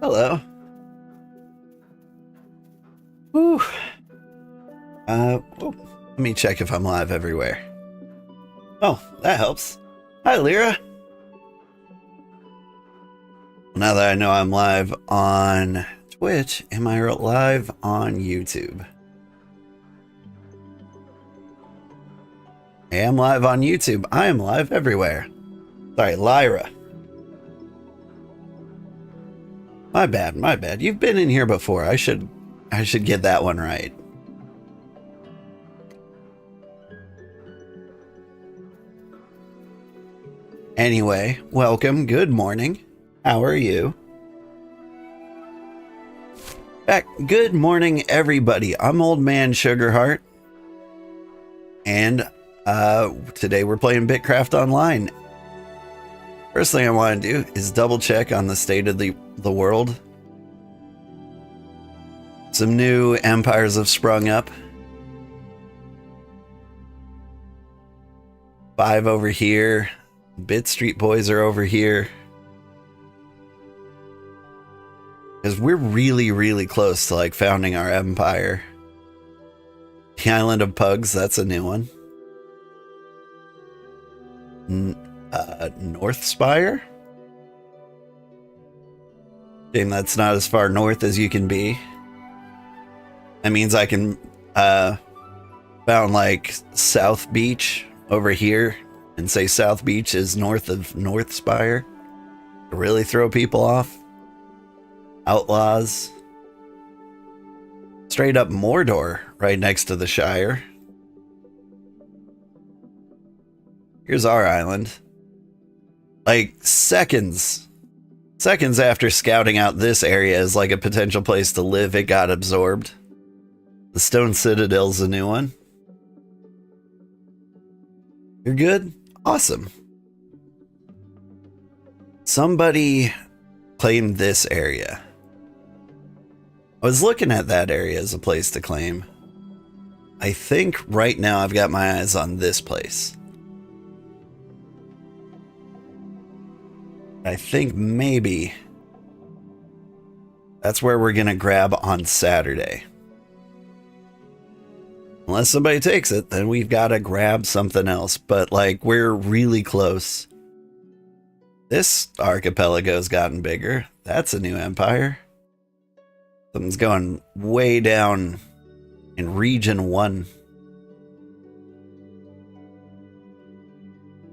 Hello. Whew. Let me check if I'm live everywhere. Oh, that helps. Hi, Lyra. Now that I know I'm live on Twitch, am I live on YouTube? I am live on YouTube. I am live everywhere. Sorry, Lyra. My bad. You've been in here before. I should get that one right. Anyway, welcome. Good morning. How are you? Good morning, everybody. I'm Old Man Sugarheart. And today we're playing BitCraft Online. First thing I want to do is double check on the state of the world. Some new empires have sprung up. 5 over here. Bit Street Boys are over here. Because we're really close to like founding our empire. The Island of Pugs, that's a new one. North Spire? Shame that's not as far north as you can be. That means I can found like South Beach over here and say South Beach is north of North Spire to really throw people off. Outlaws. Straight up Mordor right next to the Shire. Here's our island. Like seconds after scouting out this area as like a potential place to live, it got absorbed. The Stone Citadel's a new one. You're good? Awesome. Somebody claimed this area. I was looking at that area as a place to claim. I think right now I've got my eyes on this place. I think maybe that's where we're gonna grab on Saturday. Unless somebody takes it, then we've got to grab something else. But like, we're really close. This archipelago's gotten bigger. That's a new empire. Something's going way down in Region 1.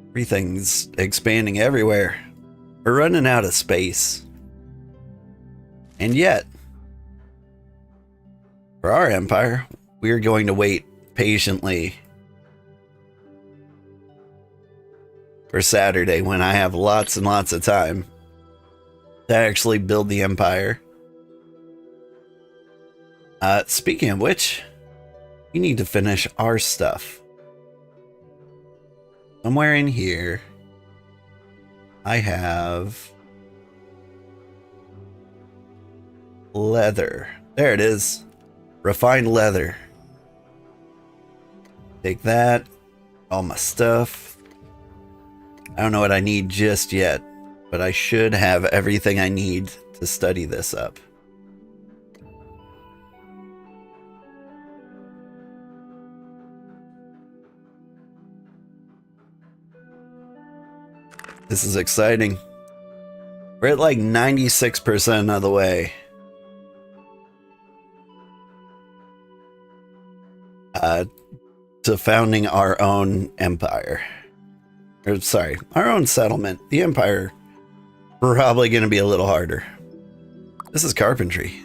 Everything's expanding everywhere. We're running out of space. And yet, for our empire, we're going to wait patiently for Saturday when I have lots and lots of time to actually build the empire. Speaking of which, we need to finish our stuff. Somewhere in here, I have leather. There it is. Refined leather. Take that. All my stuff. I don't know what I need just yet, but I should have everything I need to study this up. This is exciting. We're at like 96% of the way. To founding our own empire. Or, sorry, our own settlement. The empire, probably going to be a little harder. This is carpentry.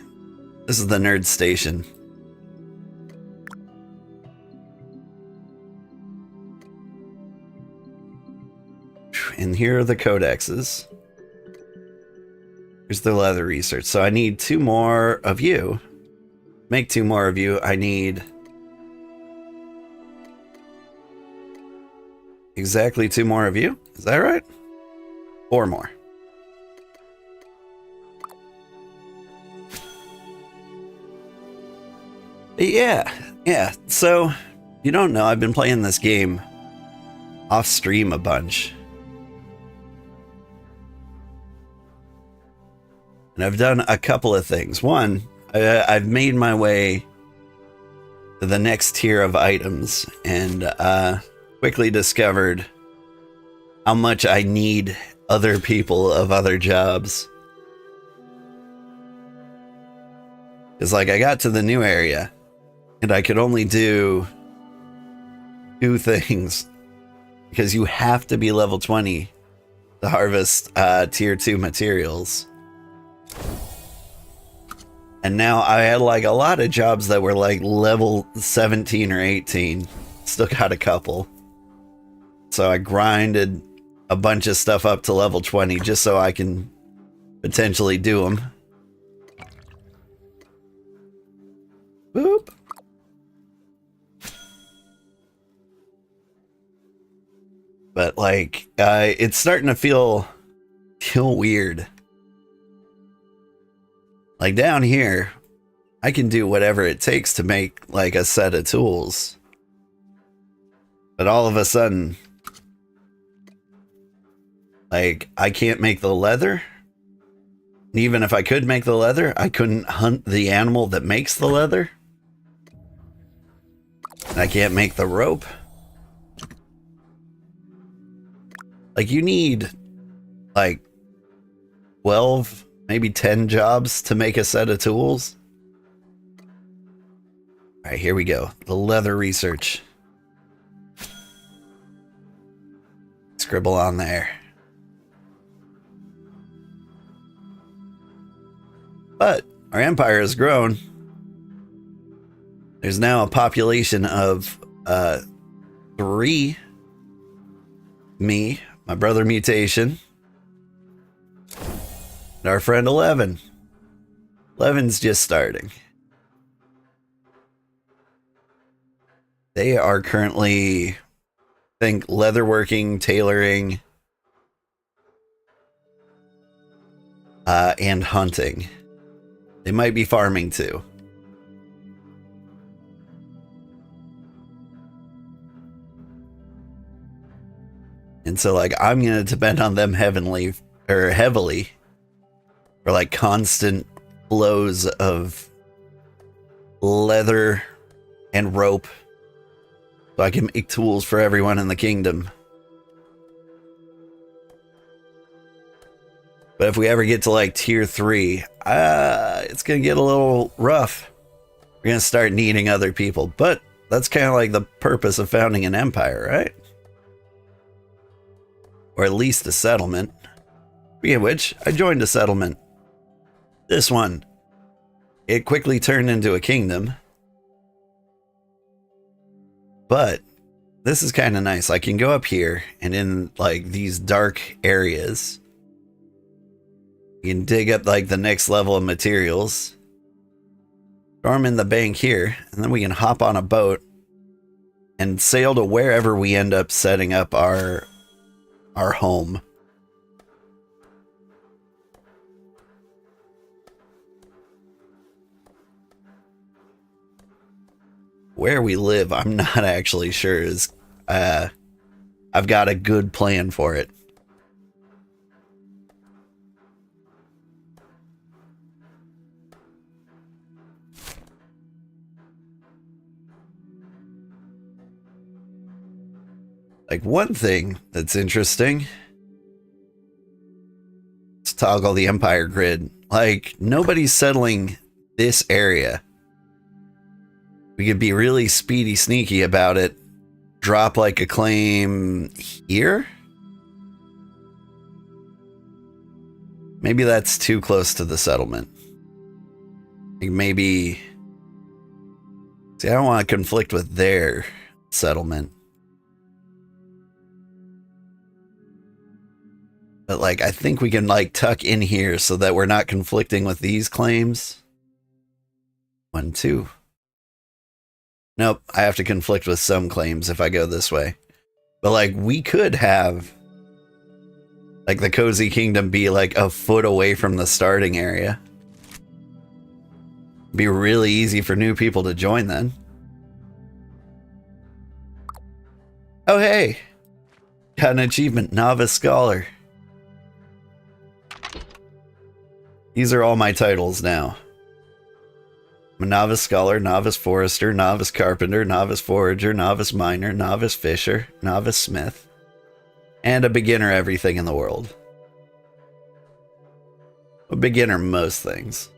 This is the nerd station. And here are the codexes. Here's the leather research. So I need 2 more of you. Make 2 more of you. I need exactly 2 more of you. Is that right? 4 more. Yeah. So, you don't know, I've been playing this game off stream a bunch. And I've done a couple of things. One, I've made my way to the next tier of items and quickly discovered how much I need other people of other jobs. It's like I got to the new area and I could only do 2 things because you have to be level 20 to harvest tier 2 materials. And now I had like a lot of jobs that were like level 17 or 18. Still got a couple. So I grinded a bunch of stuff up to level 20 just so I can potentially do them. Boop. But like, it's starting to feel weird. Like down here, I can do whatever it takes to make like a set of tools. But all of a sudden, like I can't make the leather. Even if I could make the leather, I couldn't hunt the animal that makes the leather. And I can't make the rope. Like you need like 12, maybe 10 jobs to make a set of tools. All right, here we go. The leather research. Scribble on there. But our empire has grown. There's now a population of 3. Me, my brother Mutation, and our friend 11. 11's just starting. They are currently, I think, leatherworking, tailoring, and hunting. They might be farming too. And so like I'm gonna depend on them heavily for like constant flows of leather and rope so I can make tools for everyone in the kingdom. But if we ever get to like tier 3, it's gonna get a little rough. We're gonna start needing other people, but that's kind of like the purpose of founding an empire, right? Or at least a settlement. Speaking of which, I joined a settlement. This one. It quickly turned into a kingdom. But this is kind of nice. I can go up here and in like these dark areas, you can dig up like the next level of materials. Storm in the bank here, and then we can hop on a boat and sail to wherever we end up setting up our home. Where we live, I'm not actually sure. I've got a good plan for it. Like one thing that's interesting, let's toggle the empire grid. Like nobody's settling this area. We could be really speedy sneaky about it. Drop like a claim here. Maybe that's too close to the settlement. Like maybe, see, I don't want to conflict with their settlement. But like, I think we can like tuck in here so that we're not conflicting with these claims. 1, 2. Nope, I have to conflict with some claims if I go this way. But like, we could have like the Cozy Kingdom be like a foot away from the starting area. It'd be really easy for new people to join then. Oh hey, got an achievement, Novice Scholar. These are all my titles now. I'm a novice scholar, novice forester, novice carpenter, novice forager, novice miner, novice fisher, novice smith, and a beginner everything in the world. A beginner most things.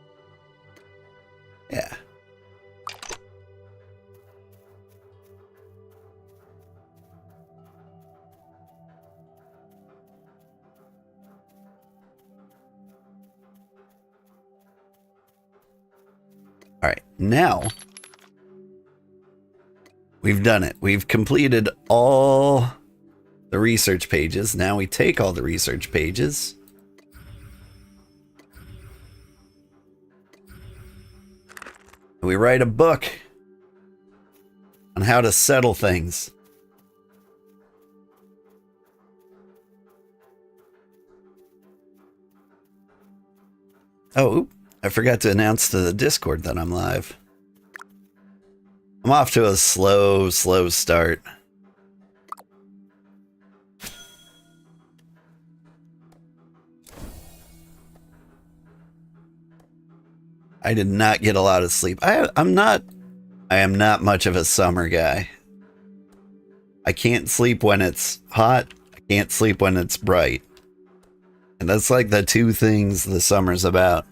Yeah. All right, now we've done it. We've completed all the research pages. Now we take all the research pages. And we write a book on how to settle things. Oh, I forgot to announce to the Discord that I'm live. I'm off to a slow start. I did not get a lot of sleep. I am not much of a summer guy. I can't sleep when it's hot. I can't sleep when it's bright. And that's like the two things the summer's about.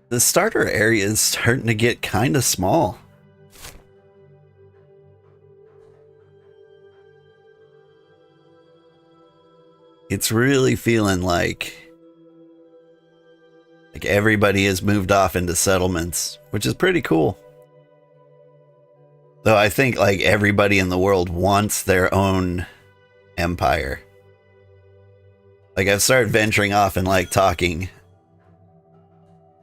The starter area is starting to get kind of small. It's really feeling like everybody has moved off into settlements, which is pretty cool. Though I think like everybody in the world wants their own empire. Like I've started venturing off and like talking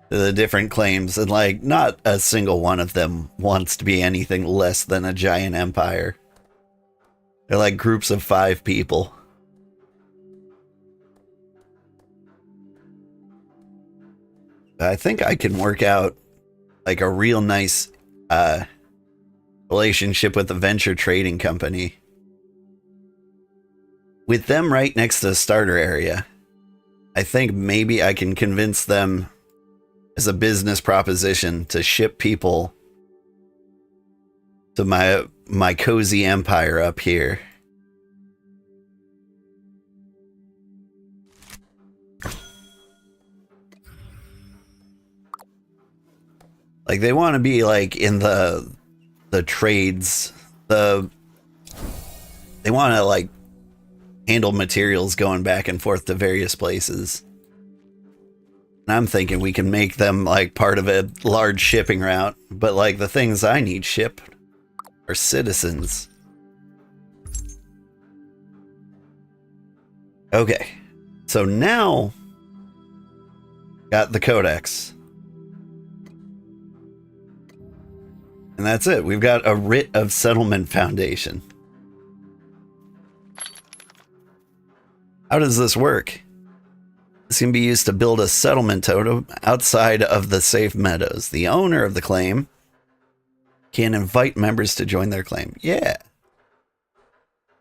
to the different claims, and like not a single one of them wants to be anything less than a giant empire. They're like groups of 5 people. I think I can work out like a real nice relationship with the venture trading company. With them right next to the starter area, I think maybe I can convince them as a business proposition to ship people to my cozy empire up here. Like they want to be like in the trades, they want to like handle materials going back and forth to various places. And I'm thinking we can make them like part of a large shipping route, but like the things I need shipped are citizens. Okay, so now got the codex. And that's it. We've got a writ of settlement foundation. How does this work? This can be used to build a settlement totem outside of the safe meadows. The owner of the claim can invite members to join their claim. Yeah.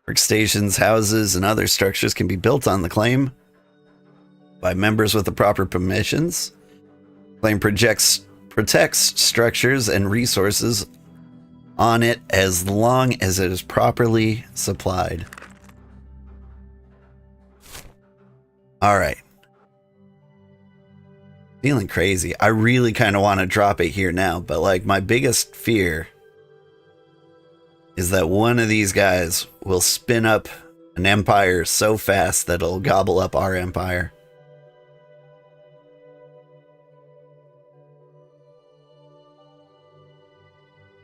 Workstations, houses, and other structures can be built on the claim by members with the proper permissions. Claim protects structures and resources on it as long as it is properly supplied. All right. Feeling crazy. I really kind of want to drop it here now, but like my biggest fear is that one of these guys will spin up an empire so fast that it'll gobble up our empire.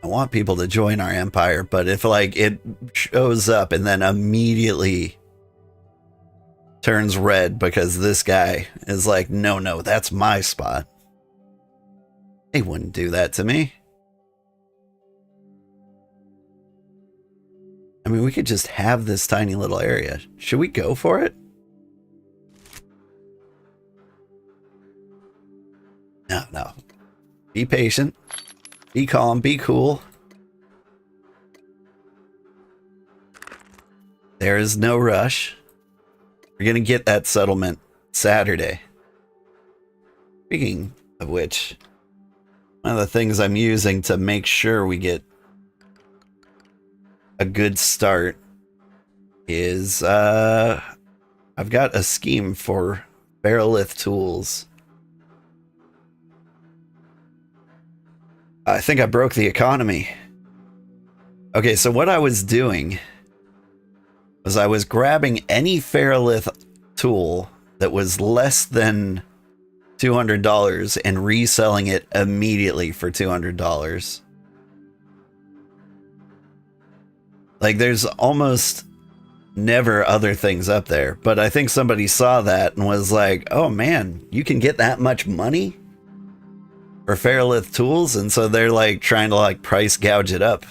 I want people to join our empire, but if like it shows up and then immediately turns red because this guy is like, no, that's my spot. They wouldn't do that to me. I mean, we could just have this tiny little area. Should we go for it? No. Be patient. Be calm. Be cool. There is no rush. We're going to get that settlement Saturday. Speaking of which, one of the things I'm using to make sure we get a good start is I've got a scheme for Ferrolith tools. I think I broke the economy. Okay, so what I was doing was I was grabbing any Ferrolith tool that was less than $200 and reselling it immediately for $200. Like, there's almost never other things up there, but I think somebody saw that and was like, oh man, you can get that much money for Ferrolith tools, and so they're like trying to like price gouge it up.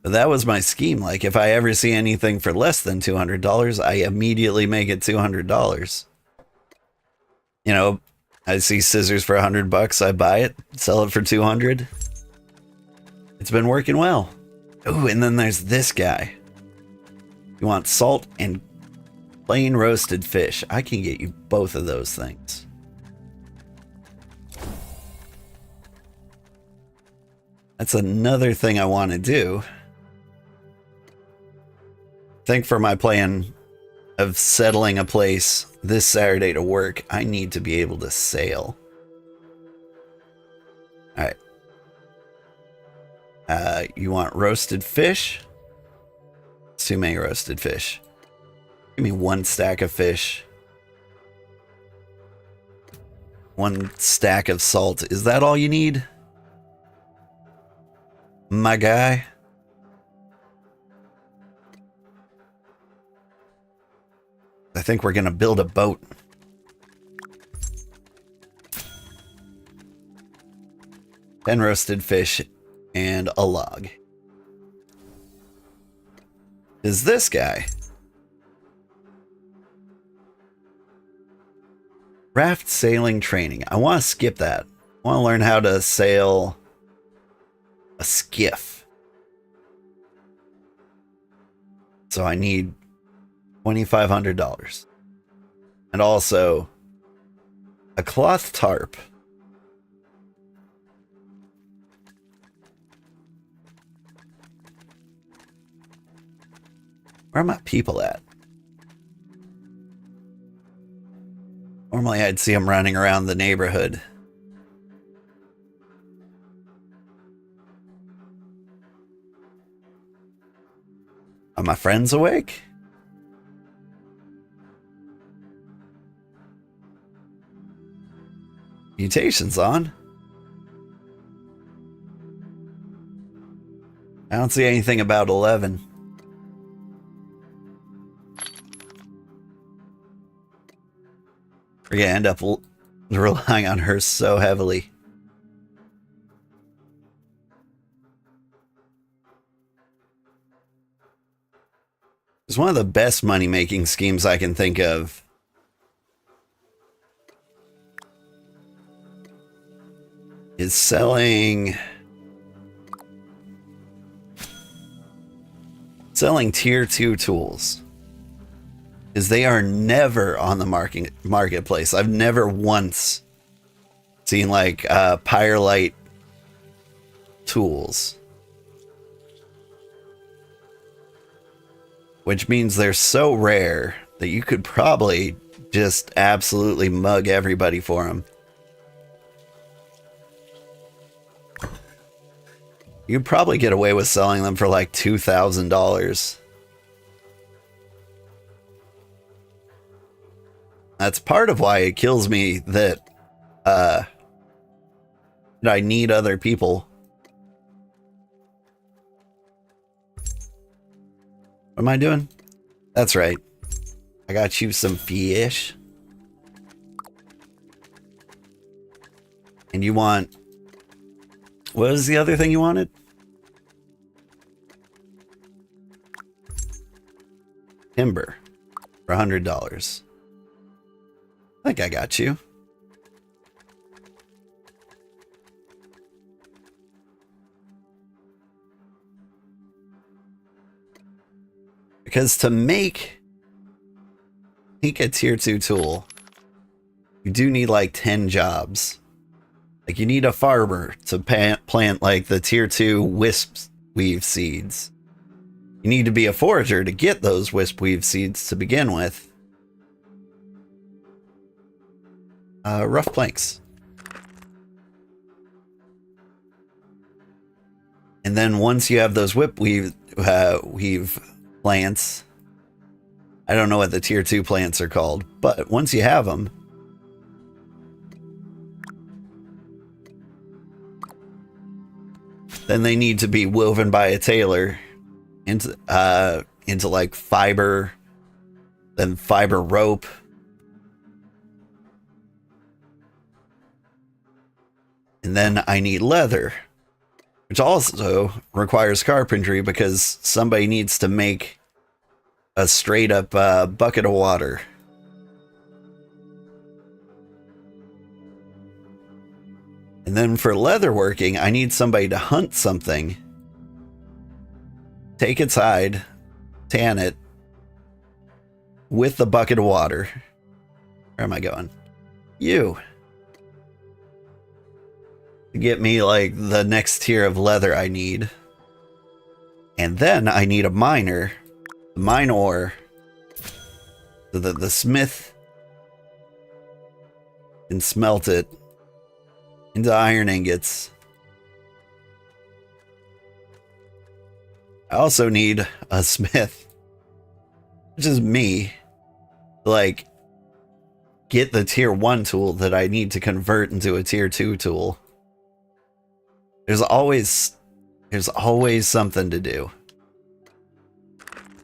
But that was my scheme. Like, if I ever see anything for less than $200, I immediately make it $200. You know, I see scissors for $100, I buy it, sell it for 200. It's been working well. Ooh, and then there's this guy. You want salt and plain roasted fish. I can get you both of those things. That's another thing I want to do. I think for my plan of settling a place this Saturday to work, I need to be able to sail. Alright. You want roasted fish? Too many roasted fish. Give me one stack of fish. One stack of salt. Is that all you need? My guy? I think we're gonna build a boat. And roasted fish and a log. Is this guy? Raft sailing training. I want to skip that. I want to learn how to sail a skiff. So I need $2,500. And also a cloth tarp. Where are my people at? Normally I'd see them running around the neighborhood. Are my friends awake? Mutation's on. I don't see anything about 11. We're gonna end up relying on her so heavily. It's one of the best money-making schemes I can think of. Is selling tier 2 tools. Is they are never on the marketplace. I've never once seen like Pyrelite tools. Which means they're so rare that you could probably just absolutely mug everybody for them. You'd probably get away with selling them for like $2,000. That's part of why it kills me that I need other people. What am I doing? That's right. I got you some fish. And you want... What was the other thing you wanted? Timber. For $100. I think I got you. Because to make a tier 2 tool, you do need like 10 jobs. Like you need a farmer to plant like the tier 2 wisp weave seeds. You need to be a forager to get those wisp weave seeds to begin with. Rough planks. And then once you have those weave plants, I don't know what the tier 2 plants are called, but once you have them, then they need to be woven by a tailor into like fiber, then fiber rope. And then I need leather, which also requires carpentry because somebody needs to make a straight up bucket of water. And then for leather working, I need somebody to hunt something, take its hide, tan it with the bucket of water. Where am I going? You. To get me like the next tier of leather I need. And then I need a miner, mine ore, the smith can smelt it into iron ingots. I also need a smith, which is me, like get the tier 1 tool that I need to convert into a tier 2 tool. There's always something to do.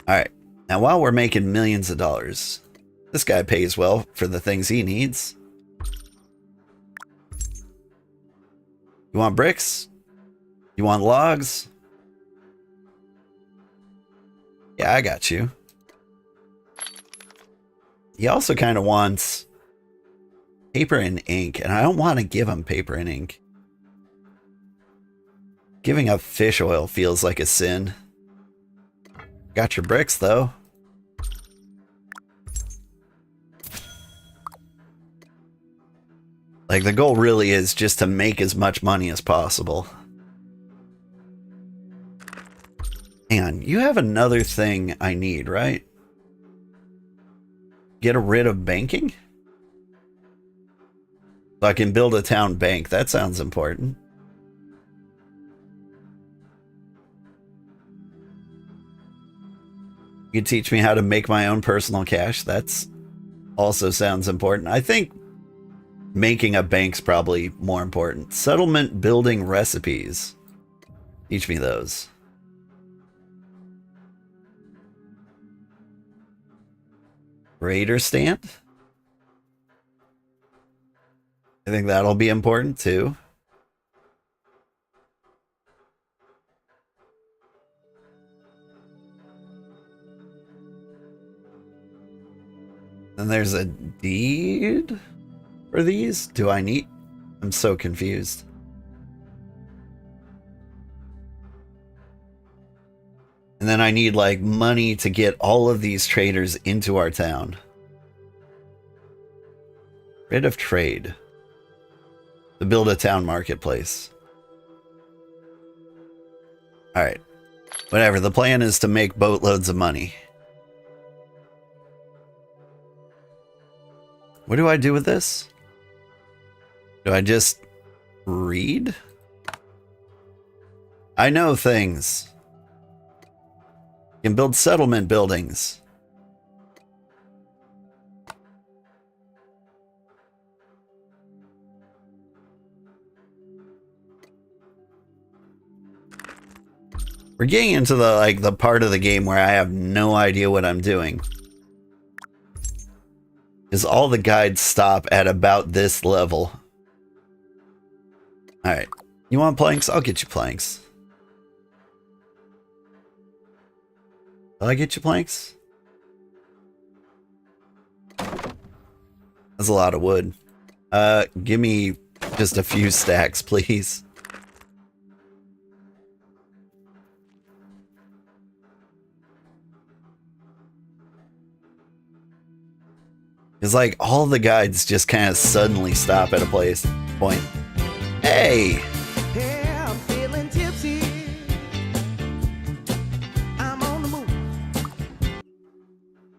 All right. Now, while we're making millions of dollars, this guy pays well for the things he needs. You want bricks? You want logs? Yeah, I got you. He also kind of wants paper and ink, and I don't want to give him paper and ink. Giving up fish oil feels like a sin. Got your bricks, though. Like, the goal really is just to make as much money as possible. Hang on, you have another thing I need, right? Get rid of banking? So I can build a town bank. That sounds important. You teach me how to make my own personal cash. That's also sounds important. I think making a bank's probably more important. Settlement building recipes. Teach me those. Raider stand. I think that'll be important too. And there's a deed for these? Do I need? I'm so confused. And then I need like money to get all of these traders into our town. Rid of trade. To build a town marketplace. Alright. Whatever. The plan is to make boatloads of money. What do I do with this? Do I just read? I know things. You can build settlement buildings. We're getting into the part of the game where I have no idea what I'm doing. Is all the guides stop at about this level. Alright. You want planks? I'll get you planks. Will I get you planks? That's a lot of wood. Give me just a few stacks, please. It's like all the guides just kind of suddenly stop at a point. Hey! Yeah, I'm feeling tipsy. I'm on the move.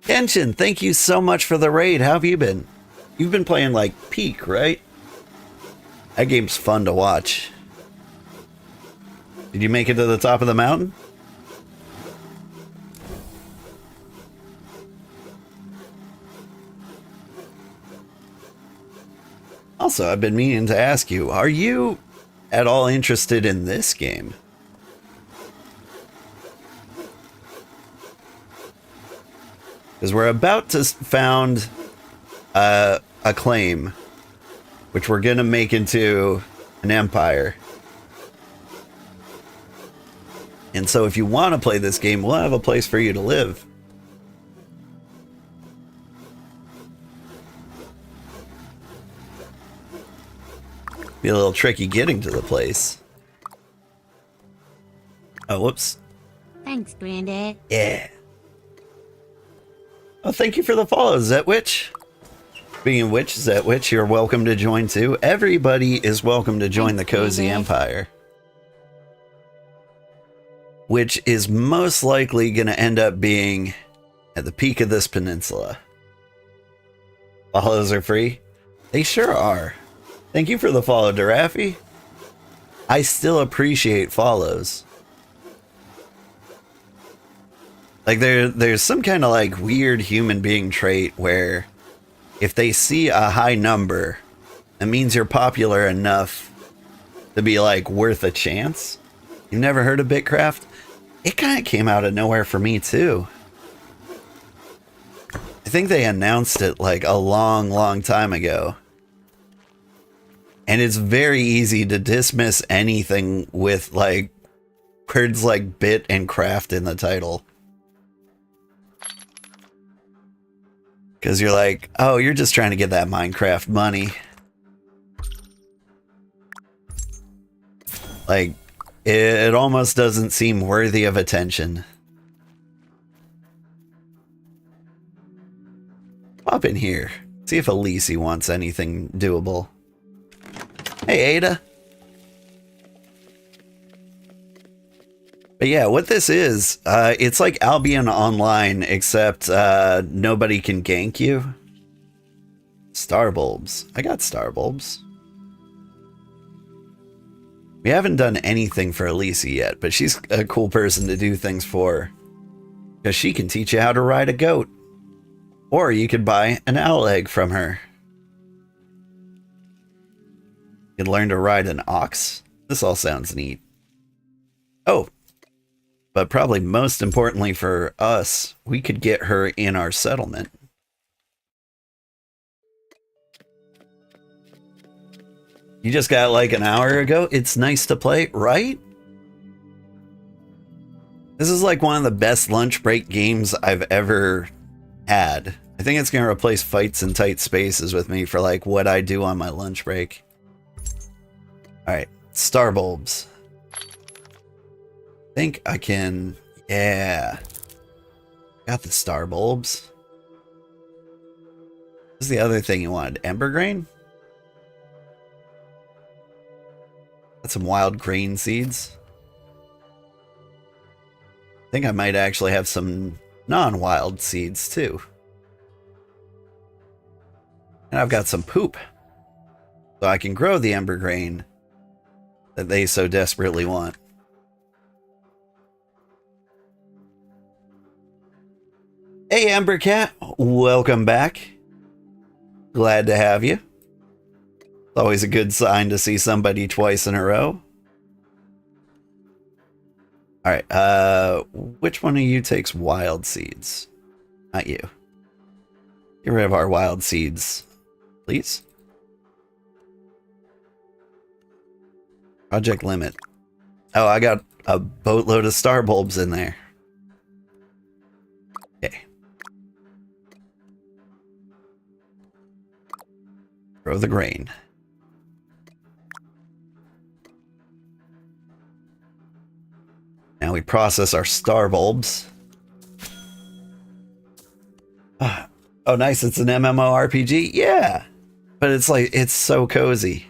Genshin, thank you so much for the raid. How have you been? You've been playing like Peak, right? That game's fun to watch. Did you make it to the top of the mountain? Also, I've been meaning to ask you, are you at all interested in this game? Because we're about to found a claim, which we're going to make into an empire. And so if you want to play this game, we'll have a place for you to live. Be a little tricky getting to the place. Oh, whoops. Thanks, Granddad. Yeah. Oh, thank you for the follow, Zetwitch. Speaking of which, Zetwitch, you're welcome to join too. Everybody is welcome to join the Cozy Empire. Which is most likely going to end up being at the peak of this peninsula. Follows are free? They sure are. Thank you for the follow, Darafi. I still appreciate follows. Like there's some kind of like weird human being trait where if they see a high number, it means you're popular enough to be like worth a chance. You've never heard of BitCraft? It kind of came out of nowhere for me too. I think they announced it like a long time ago. And it's very easy to dismiss anything with like words like bit and craft in the title. Because you're like, oh, you're just trying to get that Minecraft money. Like, it almost doesn't seem worthy of attention. Pop in here. See if Elise wants anything doable. Hey, Ada. But yeah, what this is, it's like Albion Online, except nobody can gank you. Star bulbs. I got star bulbs. We haven't done anything for Elise yet, but she's a cool person to do things for. Because she can teach you how to ride a goat. Or you could buy an owl egg from her. You can learn to ride an ox. This all sounds neat. Oh, but probably most importantly for us, we could get her in our settlement. You just got like an hour ago? It's nice to play, right? This is like one of the best lunch break games I've ever had. I think it's going to replace Fights in Tight Spaces with me for like what I do on my lunch break. Alright, star bulbs. I think I can... Yeah. Got the star bulbs. What's the other thing you wanted? Ember grain? Got some wild grain seeds. I think I might actually have some non-wild seeds too. And I've got some poop. So I can grow the ember grain that they so desperately want. Hey, Amber Cat, welcome back. Glad to have you. It's always a good sign to see somebody twice in a row. All right, which one of you takes wild seeds? Not you. Get rid of our wild seeds, please. Project limit. Oh, I got a boatload of star bulbs in there. Okay. Grow the grain. Now we process our star bulbs. Oh, nice. It's an MMORPG. Yeah. But it's like, it's so cozy.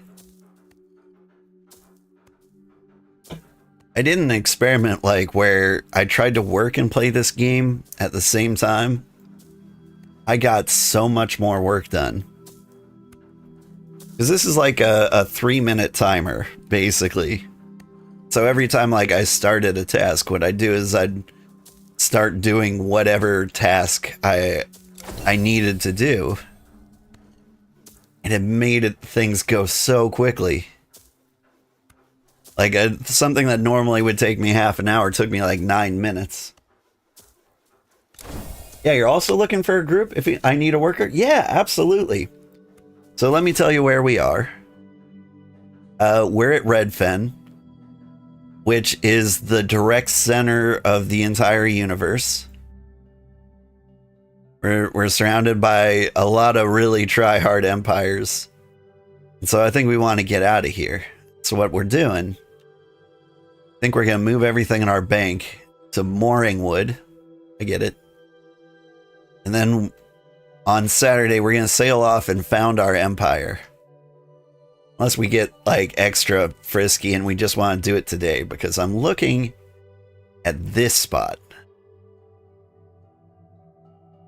I did an experiment like where I tried to work and play this game at the same time. I got so much more work done. Because this is like a 3-minute timer, basically. So every time like I started a task, what I'd do is I'd start doing whatever task I needed to do. And it made things go so quickly. Like something that normally would take me half an hour took me like 9 minutes. Yeah, you're also looking for a group if I need a worker? Yeah, absolutely. So let me tell you where we are. We're at Redfen, which is the direct center of the entire universe. We're surrounded by a lot of really try-hard empires. And so I think we want to get out of here. So what we're doing, I think we're going to move everything in our bank to Mooringwood. I get it. And then on Saturday, we're going to sail off and found our empire. Unless we get like extra frisky and we just want to do it today, because I'm looking at this spot.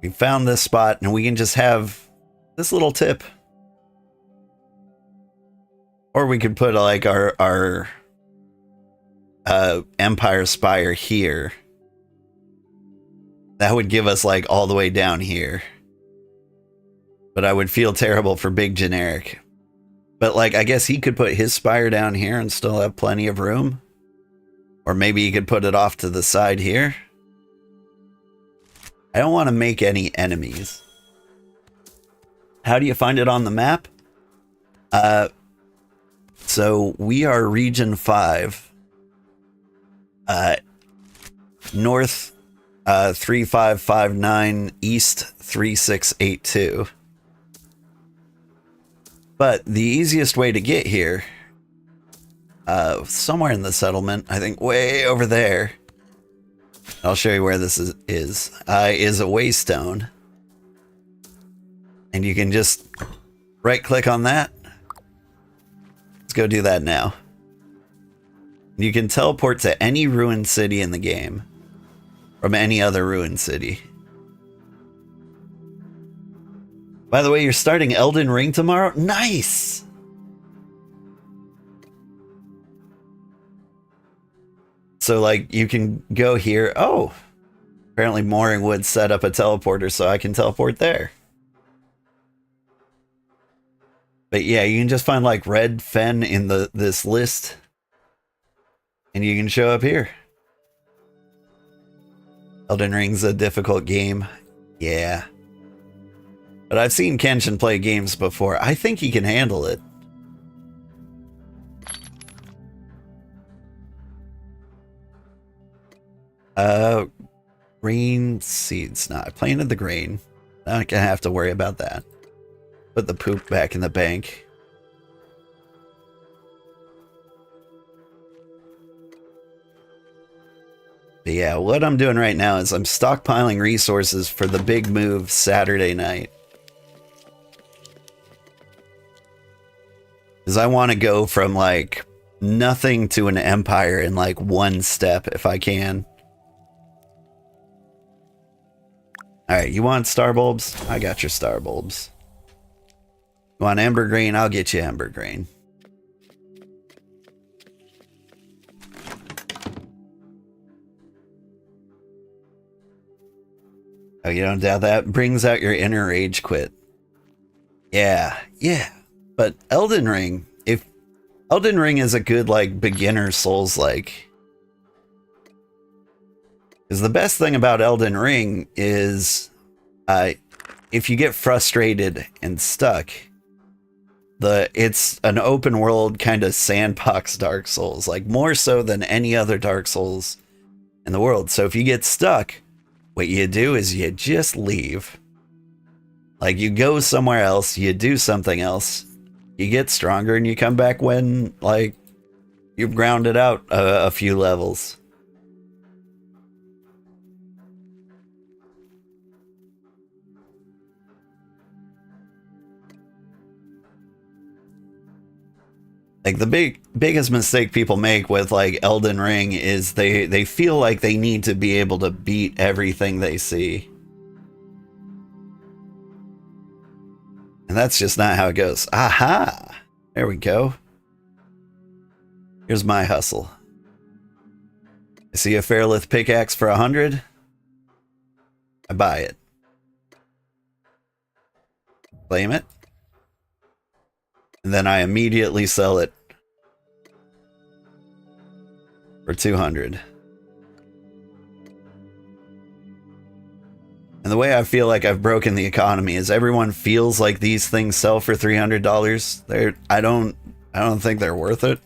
We found this spot and we can just have this little tip. Or we could put like our Empire Spire here. That would give us like all the way down here. But I would feel terrible for Big Generic. But like, I guess he could put his spire down here and still have plenty of room. Or maybe he could put it off to the side here. I don't want to make any enemies. How do you find it on the map? So we are region 5. North 3559, east 3682. But the easiest way to get here, somewhere in the settlement, I think way over there, I'll show you where this is a waystone. And you can just right click on that. Let's go do that now. You can teleport to any ruined city in the game from any other ruined city. By the way, you're starting Elden Ring tomorrow? Nice! So, like, you can go here. Oh! Apparently Mooringwood set up a teleporter so I can teleport there. But yeah, you can just find, like, Red Fen in this list. And you can show up here. Elden Ring's a difficult game. Yeah. But I've seen Kenshin play games before. I think he can handle it. Grain seeds. Nah, I planted the grain. Not gonna have to worry about that. Put the poop back in the bank. But yeah, what I'm doing right now is I'm stockpiling resources for the big move Saturday night. Because I want to go from like nothing to an empire in like one step if I can. Alright, you want star bulbs? I got your star bulbs. You want amber grain? I'll get you amber grain. Oh, you don't doubt that? Brings out your inner rage quit. Yeah. But Elden Ring, if Elden Ring is a good, like, beginner Souls-like. Because the best thing about Elden Ring is, if you get frustrated and stuck, it's an open world kind of sandbox Dark Souls, like more so than any other Dark Souls in the world. So if you get stuck, what you do is you just leave. Like you go somewhere else, you do something else, you get stronger, and you come back when like you've grounded out a few levels. Like the biggest mistake people make with like Elden Ring is they feel like they need to be able to beat everything they see. And that's just not how it goes. Aha! There we go. Here's my hustle. I see a Fairlith pickaxe for 100. I buy it. Claim it. And then I immediately sell it for 200. And the way I feel like I've broken the economy is everyone feels like these things sell for $300. I don't think they're worth it.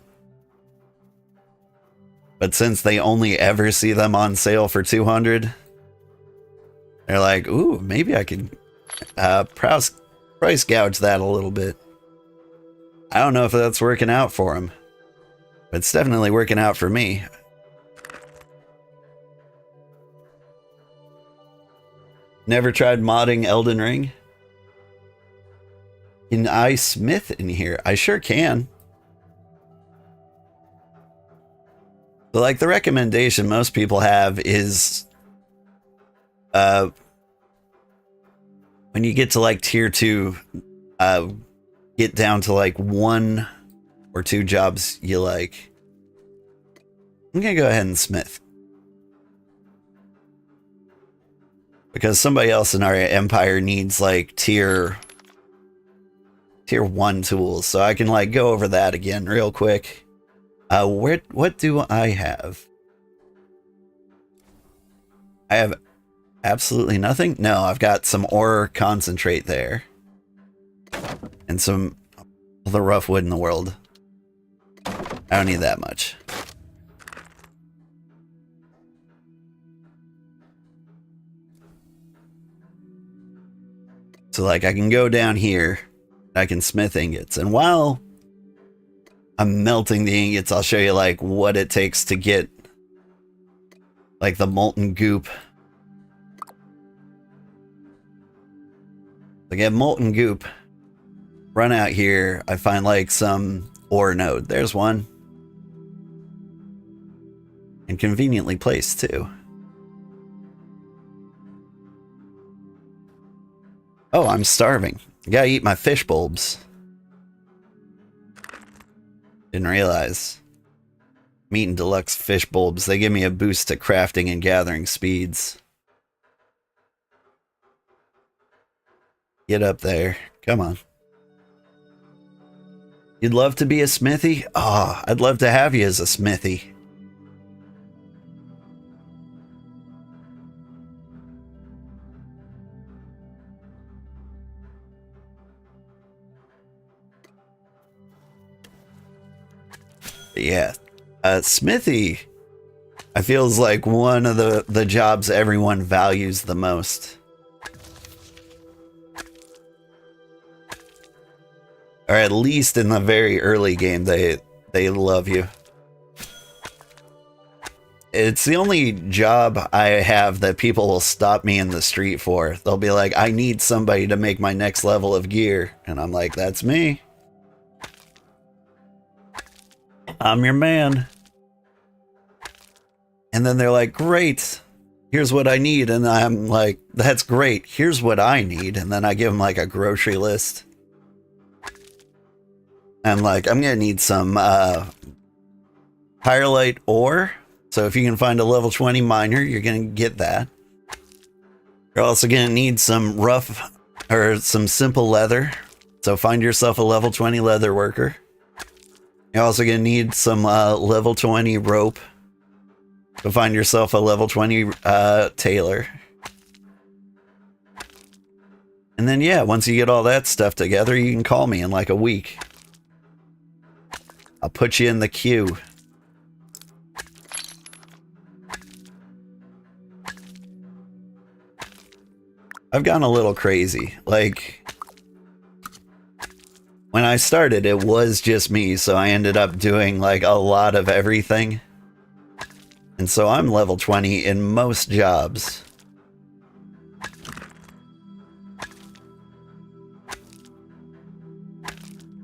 But since they only ever see them on sale for 200, they're like, ooh, maybe I could price gouge that a little bit. I don't know if that's working out for them, but it's definitely working out for me. Never tried modding Elden Ring? Can I smith in here? I sure can. But like the recommendation most people have is when you get to like tier 2, get down to like 1 or 2 jobs you like. I'm gonna go ahead and smith. Because somebody else in our empire needs like tier 1 tools. So I can like go over that again real quick. What do I have? I have absolutely nothing. No, I've got some ore concentrate there. And some of the rough wood in the world. I don't need that much. So like I can go down here, I can smith ingots, and while I'm melting the ingots, I'll show you like what it takes to get like the molten goop. I get molten goop, run out here, I find like some ore node. There's one. And conveniently placed too. Oh, I'm starving. I gotta eat my fish bulbs. Didn't realize. I'm eating deluxe fish bulbs. They give me a boost to crafting and gathering speeds. Get up there. Come on. You'd love to be a smithy? Oh, I'd love to have you as a smithy. Yeah, smithy, I feel is like one of the jobs everyone values the most. Or at least in the very early game, they love you. It's the only job I have that people will stop me in the street for. They'll be like, I need somebody to make my next level of gear. And I'm like, that's me. I'm your man. And then they're like, great, here's what I need. And I'm like, that's great, here's what I need. And then I give them like a grocery list. I'm like, I'm gonna need some pyrolite ore. So if you can find a level 20 miner, you're gonna get that. You're also going to need some rough or some simple leather. So find yourself a level 20 leather worker. You're also going to need some level 20 rope. So find yourself a level 20 tailor. And then, yeah, once you get all that stuff together, you can call me in like a week. I'll put you in the queue. I've gone a little crazy. Like, when I started, it was just me, so I ended up doing like a lot of everything. And so I'm level 20 in most jobs.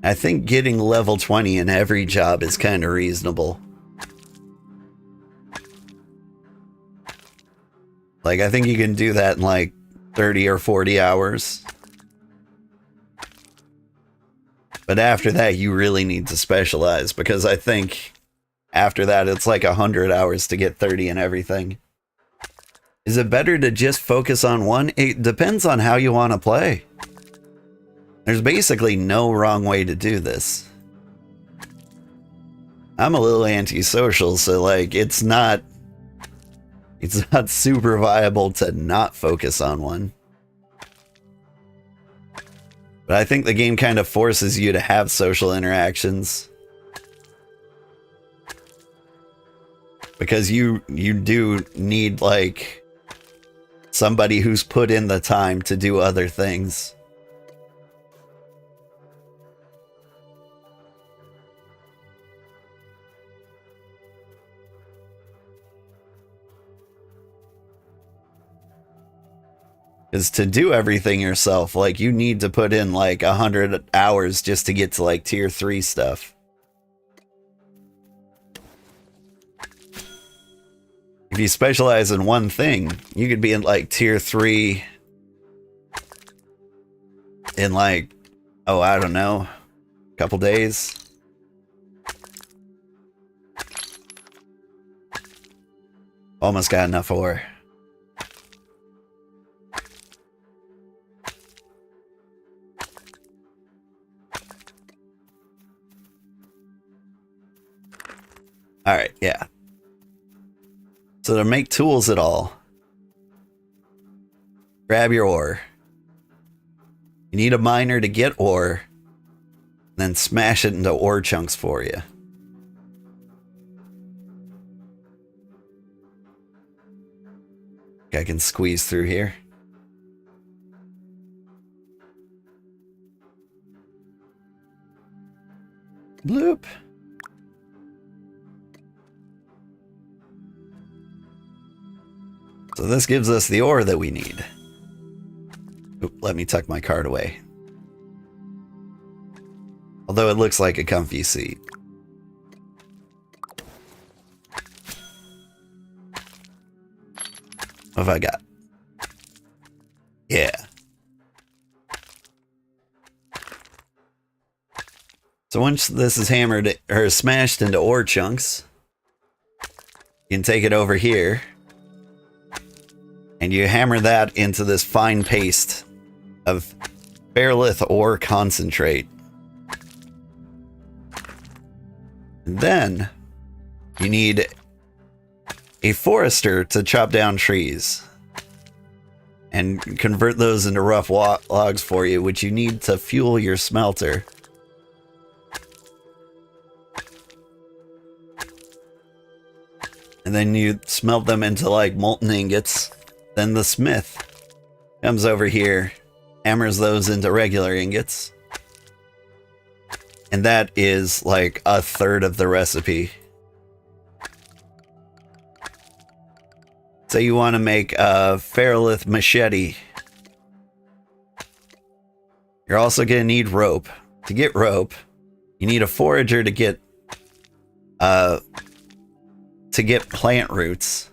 I think getting level 20 in every job is kind of reasonable. Like, I think you can do that in like 30 or 40 hours. But after that, you really need to specialize, because I think after that, it's like 100 hours to get 30 and everything. Is it better to just focus on one? It depends on how you want to play. There's basically no wrong way to do this. I'm a little antisocial, so like it's not super viable to not focus on one. But I think the game kind of forces you to have social interactions. Because you do need like somebody who's put in the time to do other things. Is to do everything yourself, like you need to put in like 100 hours just to get to like tier 3 stuff. If you specialize in one thing, you could be in like tier 3 in like, oh, I don't know, a couple days. Almost got enough ore. Alright, yeah. So to make tools at all, grab your ore. You need a miner to get ore, then smash it into ore chunks for you. I can squeeze through here. Bloop. So this gives us the ore that we need. Oop, let me tuck my card away. Although it looks like a comfy seat. What have I got? Yeah. So once this is hammered or smashed into ore chunks, you can take it over here. And you hammer that into this fine paste of ferrolith ore concentrate. And then you need a forester to chop down trees and convert those into rough logs for you, which you need to fuel your smelter. And then you smelt them into like molten ingots. Then the smith comes over here, hammers those into regular ingots. And that is like a third of the recipe. So you want to make a ferrolith machete. You're also going to need rope. To get rope, you need a forager to get plant roots,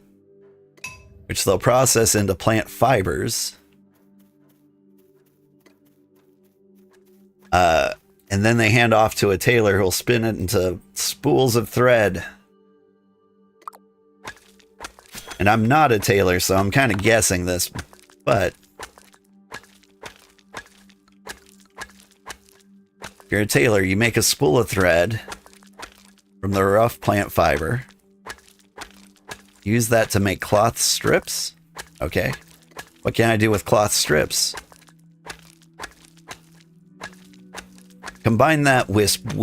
which they'll process into plant fibers. And then they hand off to a tailor who'll spin it into spools of thread. And I'm not a tailor, so I'm kind of guessing this. But if you're a tailor, you make a spool of thread from the rough plant fiber. Use that to make cloth strips. Okay. What can I do with cloth strips? Combine that with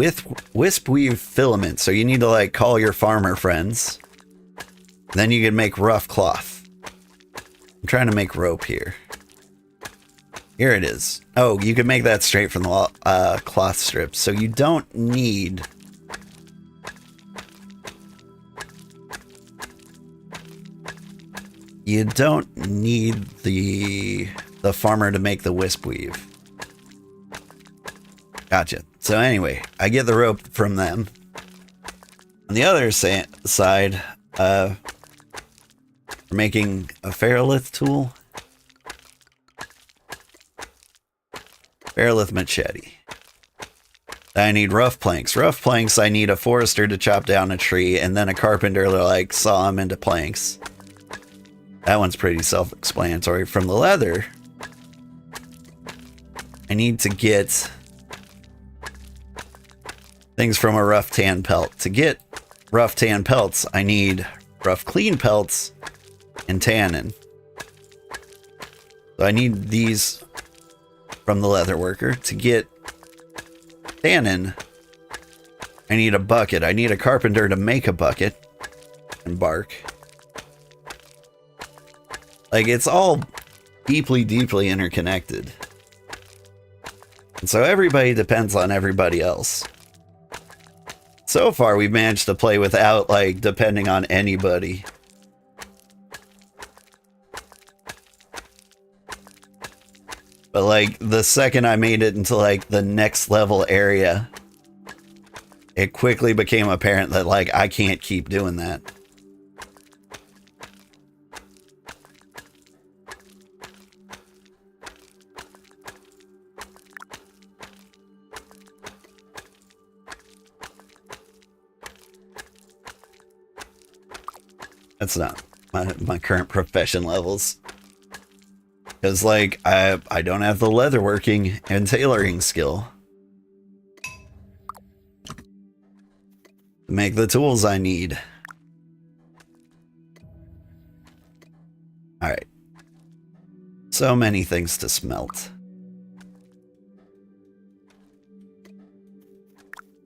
wisp weave filament. So you need to like call your farmer friends. Then you can make rough cloth. I'm trying to make rope here. Here it is. Oh, you can make that straight from the cloth strips. So you don't need... You don't need the farmer to make the wisp weave. Gotcha. So anyway, I get the rope from them. On the other side, we're making a ferrolith tool. Ferrolith machete. I need rough planks. Rough planks, I need a forester to chop down a tree, and then a carpenter to like saw them into planks. That one's pretty self-explanatory. From the leather, I need to get things from a rough tan pelt. To get rough tan pelts, I need rough clean pelts and tannin. So I need these from the leather worker. To get tannin, I need a bucket. I need a carpenter to make a bucket and bark. Like, it's all deeply, deeply interconnected. And so everybody depends on everybody else. So far, we've managed to play without, like, depending on anybody. But, like, the second I made it into, like, the next level area, it quickly became apparent that, like, I can't keep doing that. That's not my current profession levels. Because, like, I don't have the leatherworking and tailoring skill to make the tools I need. Alright. So many things to smelt.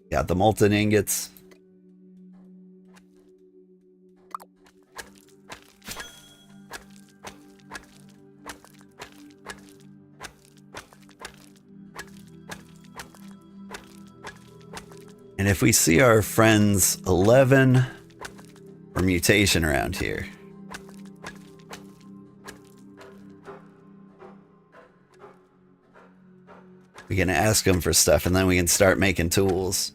Got the molten ingots. And if we see our friends 11 or mutation around here, we can ask them for stuff and then we can start making tools.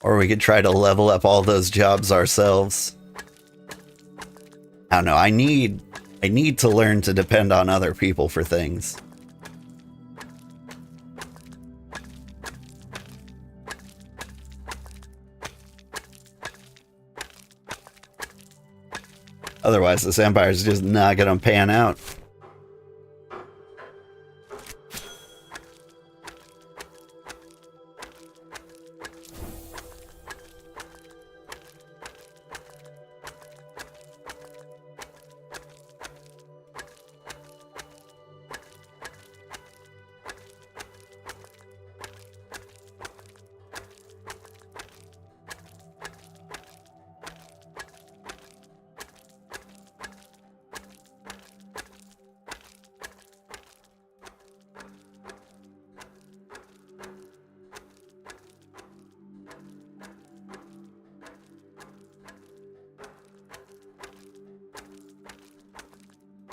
Or we could try to level up all those jobs ourselves. I don't know, I need to learn to depend on other people for things. Otherwise, this empire's just not gonna pan out.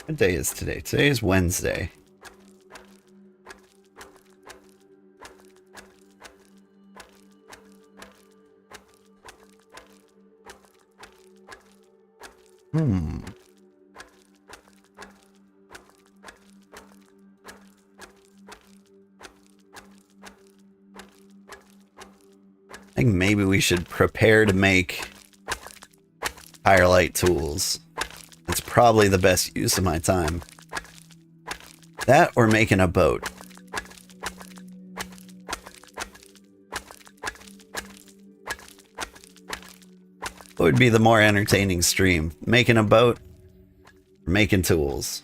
What day is today? Today is Wednesday. think maybe we should prepare to make firelight tools. It's probably the best use of my time. That or making a boat. What would be the more entertaining stream? Making a boat or making tools?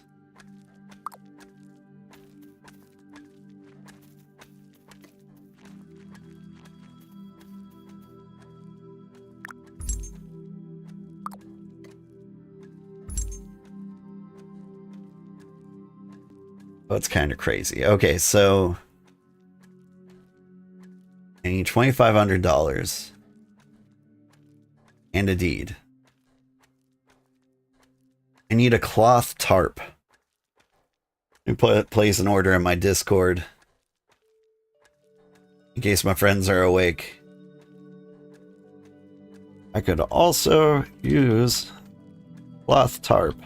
Oh, it's kind of crazy. Okay, so I need $2,500 and a deed. I need a cloth tarp. Let me place an order in my Discord in case my friends are awake. I could also use cloth tarp.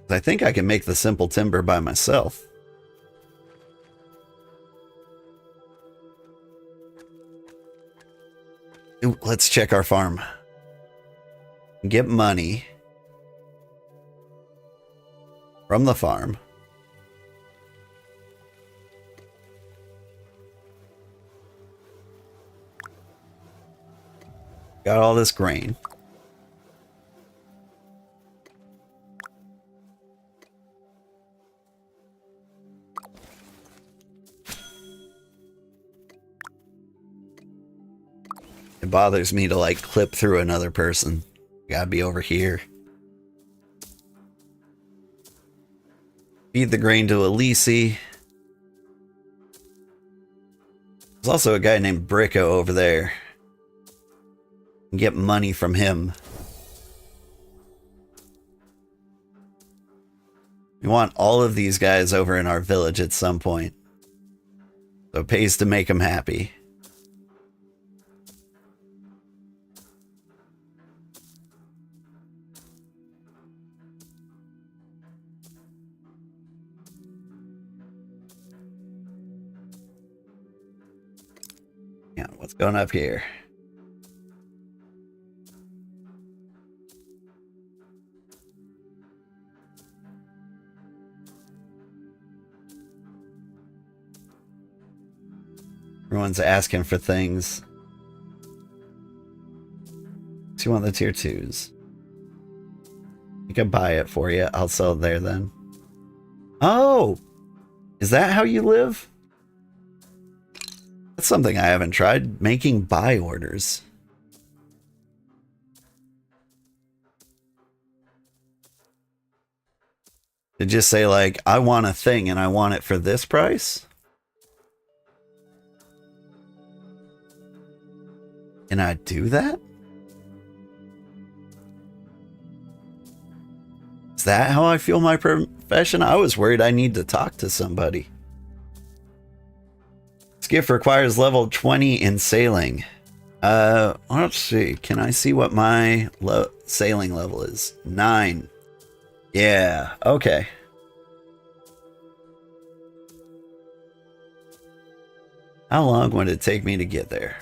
I think I can make the simple timber by myself. Ooh, let's check our farm. Get money from the farm. Got all this grain. It bothers me to like clip through another person. Gotta be over here. Feed the grain to Elise. There's also a guy named Bricko over there. Get money from him. We want all of these guys over in our village at some point. So it pays to make them happy. Yeah, what's going up here? Everyone's asking for things. Do you want the tier 2s? I can buy it for you. I'll sell it there then. Oh! Is that how you live? That's something I haven't tried. Making buy orders. To just say like, I want a thing and I want it for this price? Can I do that? Is that how I feel my profession? I was worried I need to talk to somebody. This gift requires level 20 in sailing. Let's see. Can I see what my sailing level is? 9. Yeah, okay. How long would it take me to get there?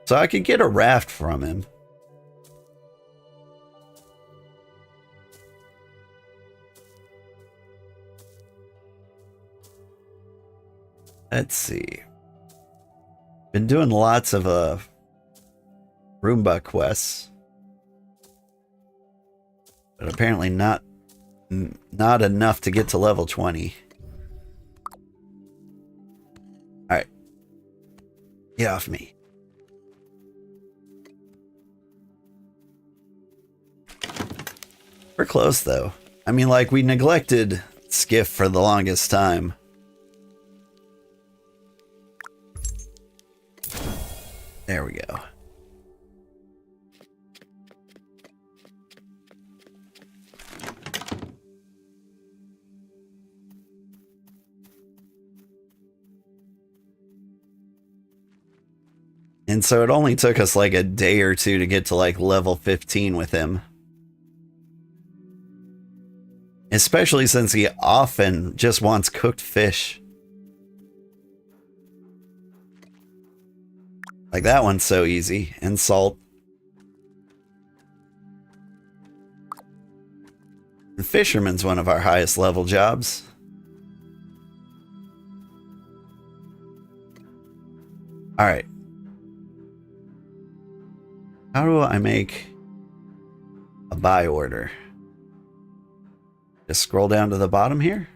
So I could get a raft from him. Let's see. Been doing lots of Roomba quests. But apparently not enough to get to level 20. Alright. Get off me. We're close, though. I mean, like, we neglected Skiff for the longest time. There we go. And so it only took us like a day or two to get to like level 15 with him. Especially since he often just wants cooked fish. Like that one's so easy. And salt. The fisherman's one of our highest level jobs. Alright. How do I make a buy order? Just scroll down to the bottom here.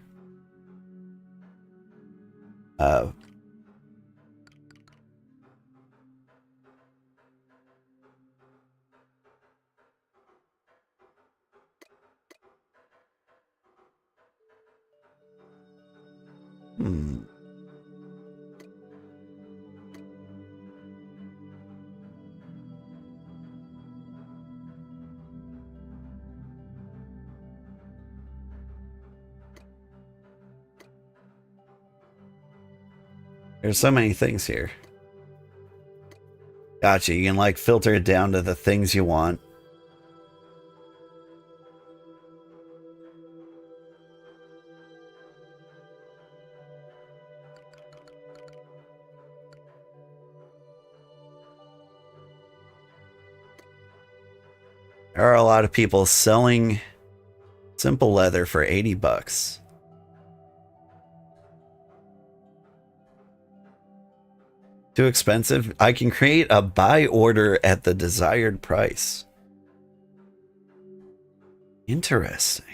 There's so many things here. Gotcha. You can like filter it down to the things you want. There are a lot of people selling simple leather for 80 bucks. Too expensive? I can create a buy order at the desired price. Interesting.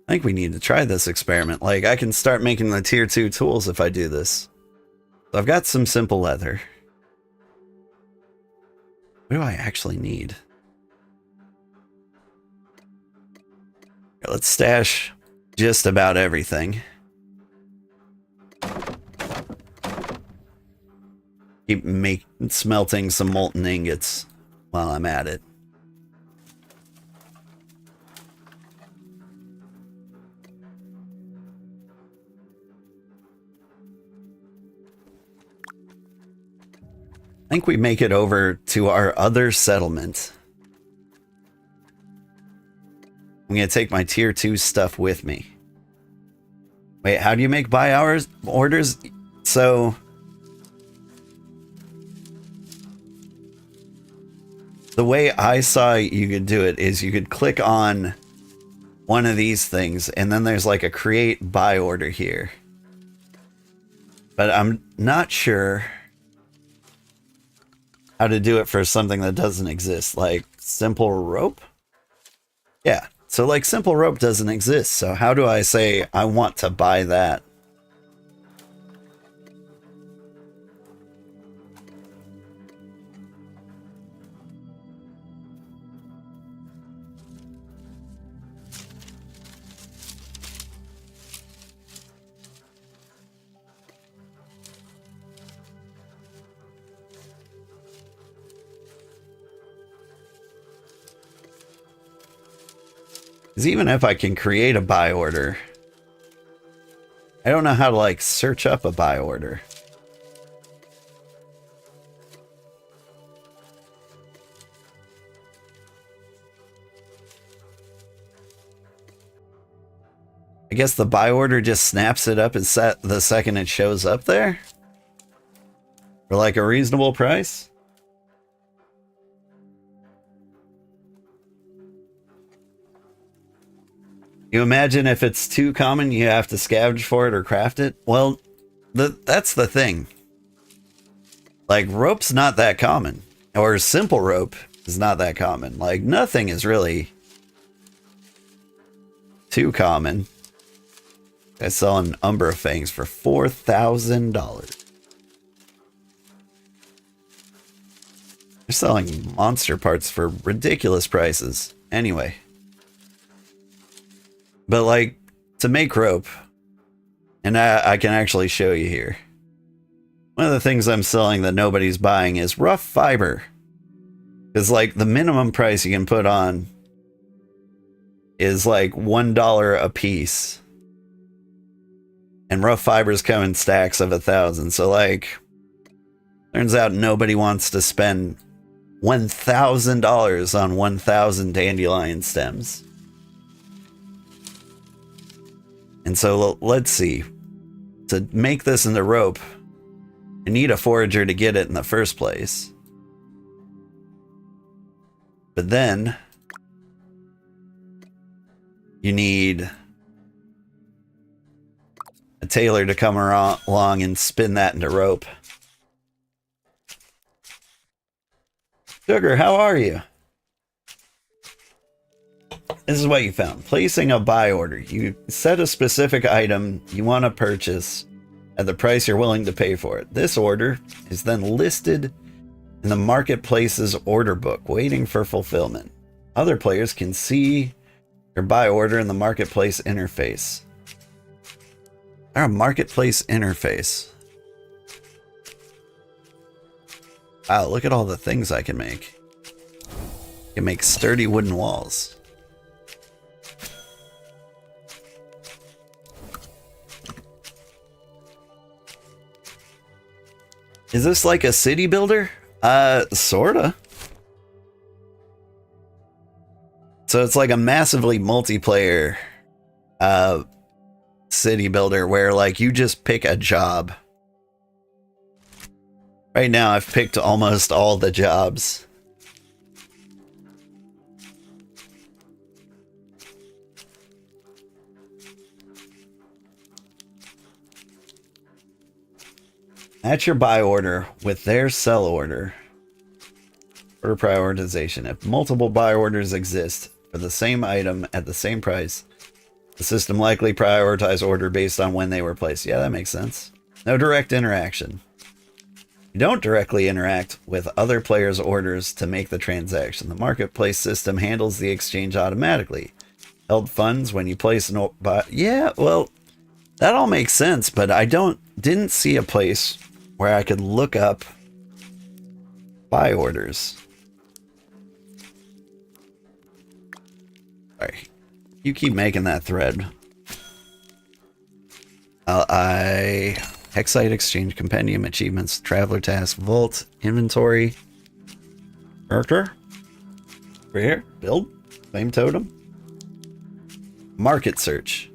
I think we need to try this experiment. Like, I can start making the tier 2 tools if I do this. So I've got some simple leather. What do I actually need? Here, let's stash just about everything. Keep smelting some molten ingots while I'm at it. I think we make it over to our other settlement. I'm going to take my tier 2 stuff with me. Wait, how do you make buy hours orders? So the way I saw you could do it is you could click on one of these things and then there's like a create buy order here. But I'm not sure how to do it for something that doesn't exist, like simple rope. Yeah, so like simple rope doesn't exist. So how do I say I want to buy that? Because even if I can create a buy order, I don't know how to like search up a buy order. I guess the buy order just snaps it up and set the second it shows up there for like a reasonable price. You imagine if it's too common, you have to scavenge for it or craft it? Well, that's the thing. Like, rope's not that common. Or simple rope is not that common. Like, nothing is really too common. I saw an Umbra Fangs for $4,000. They're selling monster parts for ridiculous prices. Anyway. But like, to make rope, and I can actually show you here. One of the things I'm selling that nobody's buying is rough fiber. Because like the minimum price you can put on is like $1 a piece. And rough fibers come in stacks of 1,000. So, like, turns out nobody wants to spend $1,000 on 1,000 dandelion stems. And so, let's see. To make this into rope, I need a forager to get it in the first place. But then, you need a tailor to come along and spin that into rope. Sugar, how are you? This is what you found. Placing a buy order. You set a specific item you want to purchase at the price you're willing to pay for it. This order is then listed in the marketplace's order book, waiting for fulfillment. Other players can see your buy order in the marketplace interface. Our marketplace interface. Wow, look at all the things I can make. I can make sturdy wooden walls. Is this like a city builder? Sorta. So it's like a massively multiplayer city builder where like you just pick a job. Right now I've picked almost all the jobs. Match your buy order with their sell order for prioritization. If multiple buy orders exist for the same item at the same price, the system likely prioritize order based on when they were placed. Yeah, that makes sense. No direct interaction. You don't directly interact with other players' orders to make the transaction. The marketplace system handles the exchange automatically. Held funds when you place an order. Yeah, well, that all makes sense, but I didn't see a place where I could look up buy orders. Sorry. You keep making that thread. Hexite Exchange Compendium, Achievements, Traveler Task, Vault, Inventory, Character. Over here, Build, Flame Totem, Market Search.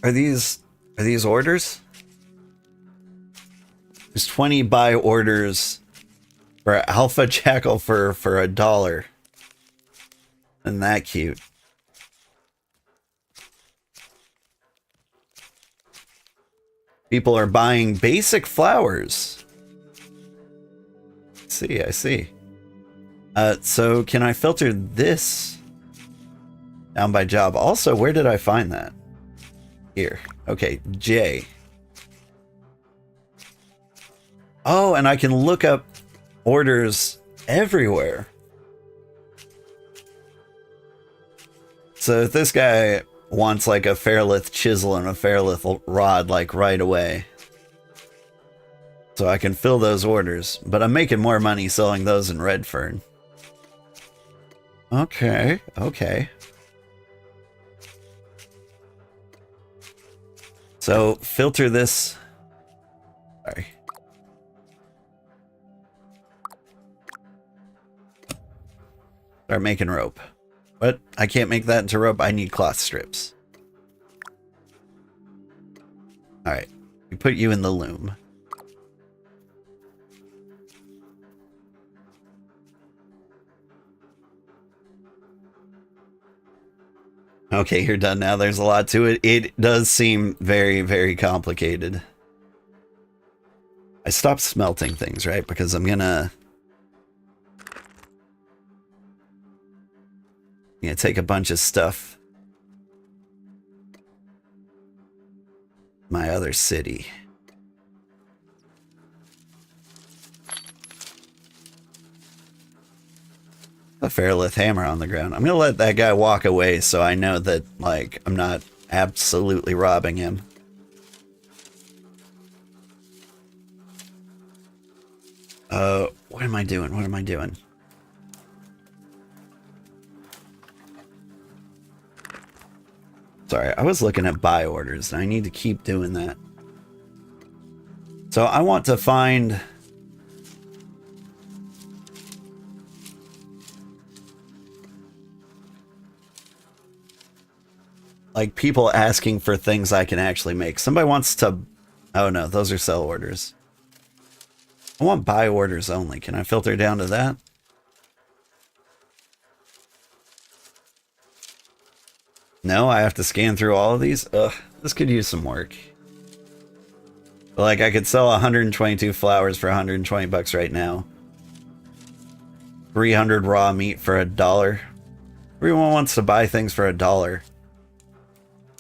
Are these orders? There's 20 buy orders for Alpha Jackal for $1. Isn't that cute? People are buying basic flowers. I see. So can I filter this down by job? Also, where did I find that? Here. Okay, J. Oh, and I can look up orders everywhere. So if this guy wants like a Fairlith chisel and a Fairlith rod like right away, so I can fill those orders, but I'm making more money selling those in Redfern. Okay. So filter this. Sorry. Start making rope. What? I can't make that into rope. I need cloth strips. Alright. We put you in the loom. Okay, you're done now. There's a lot to it. It does seem very, very complicated. I stopped smelting things, right? Because I'm gonna take a bunch of stuff. My other city. A Fairlith hammer on the ground. I'm gonna let that guy walk away so I know that, like, I'm not absolutely robbing him. What am I doing? sorry. I was looking at buy orders, and I need to keep doing that. So I want to find... like people asking for things I can actually make. Somebody wants to... oh no, those are sell orders. I want buy orders only. Can I filter down to that? No, I have to scan through all of these? Ugh, this could use some work. But like, I could sell 122 flowers for 120 bucks right now. 300 raw meat for $1. Everyone wants to buy things for $1.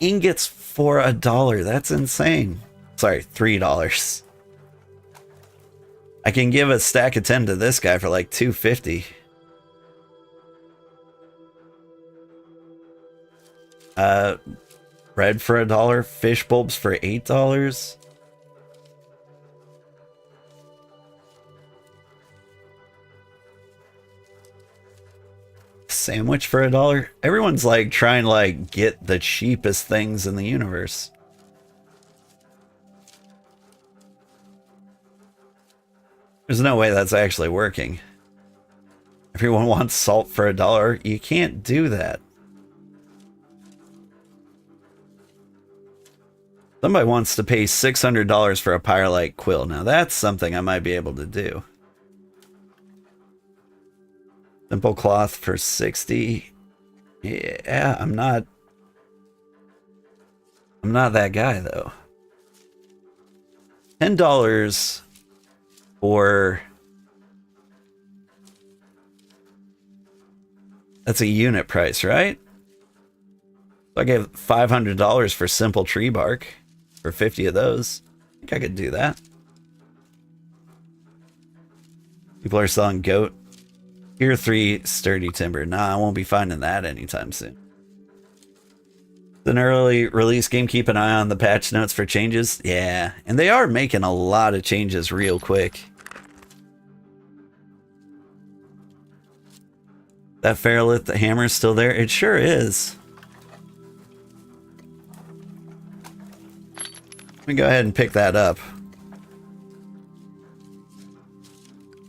Ingots for $1. That's insane. Sorry, $3. I can give a stack of 10 to this guy for like $2.50. Bread for $1, fish bulbs for $8. Sandwich for $1. Everyone's like trying to like get the cheapest things in the universe. There's no way that's actually working. Everyone wants salt for $1. You can't do that. Somebody wants to pay $600 for a Pyrelite quill. Now that's something I might be able to do. Simple cloth for $60. Yeah, I'm not that guy though. $10 for... that's a unit price, right? So I gave $500 for simple tree bark for 50 of those. I think I could do that. People are selling goat. Tier 3 sturdy timber. Nah, I won't be finding that anytime soon. It's an early release game. Keep an eye on the patch notes for changes. Yeah, and they are making a lot of changes real quick. That Feralith, the hammer's still there? It sure is. Let me go ahead and pick that up.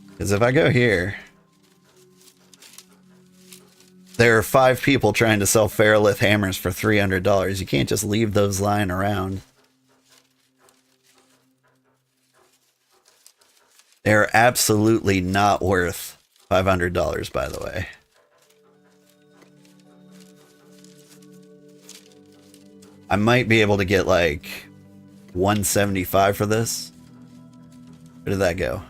Because if I go here... there are 5 people trying to sell Feralith hammers for $300. You can't just leave those lying around. They're absolutely not worth $500, by the way. I might be able to get like $175 for this. Where did that go?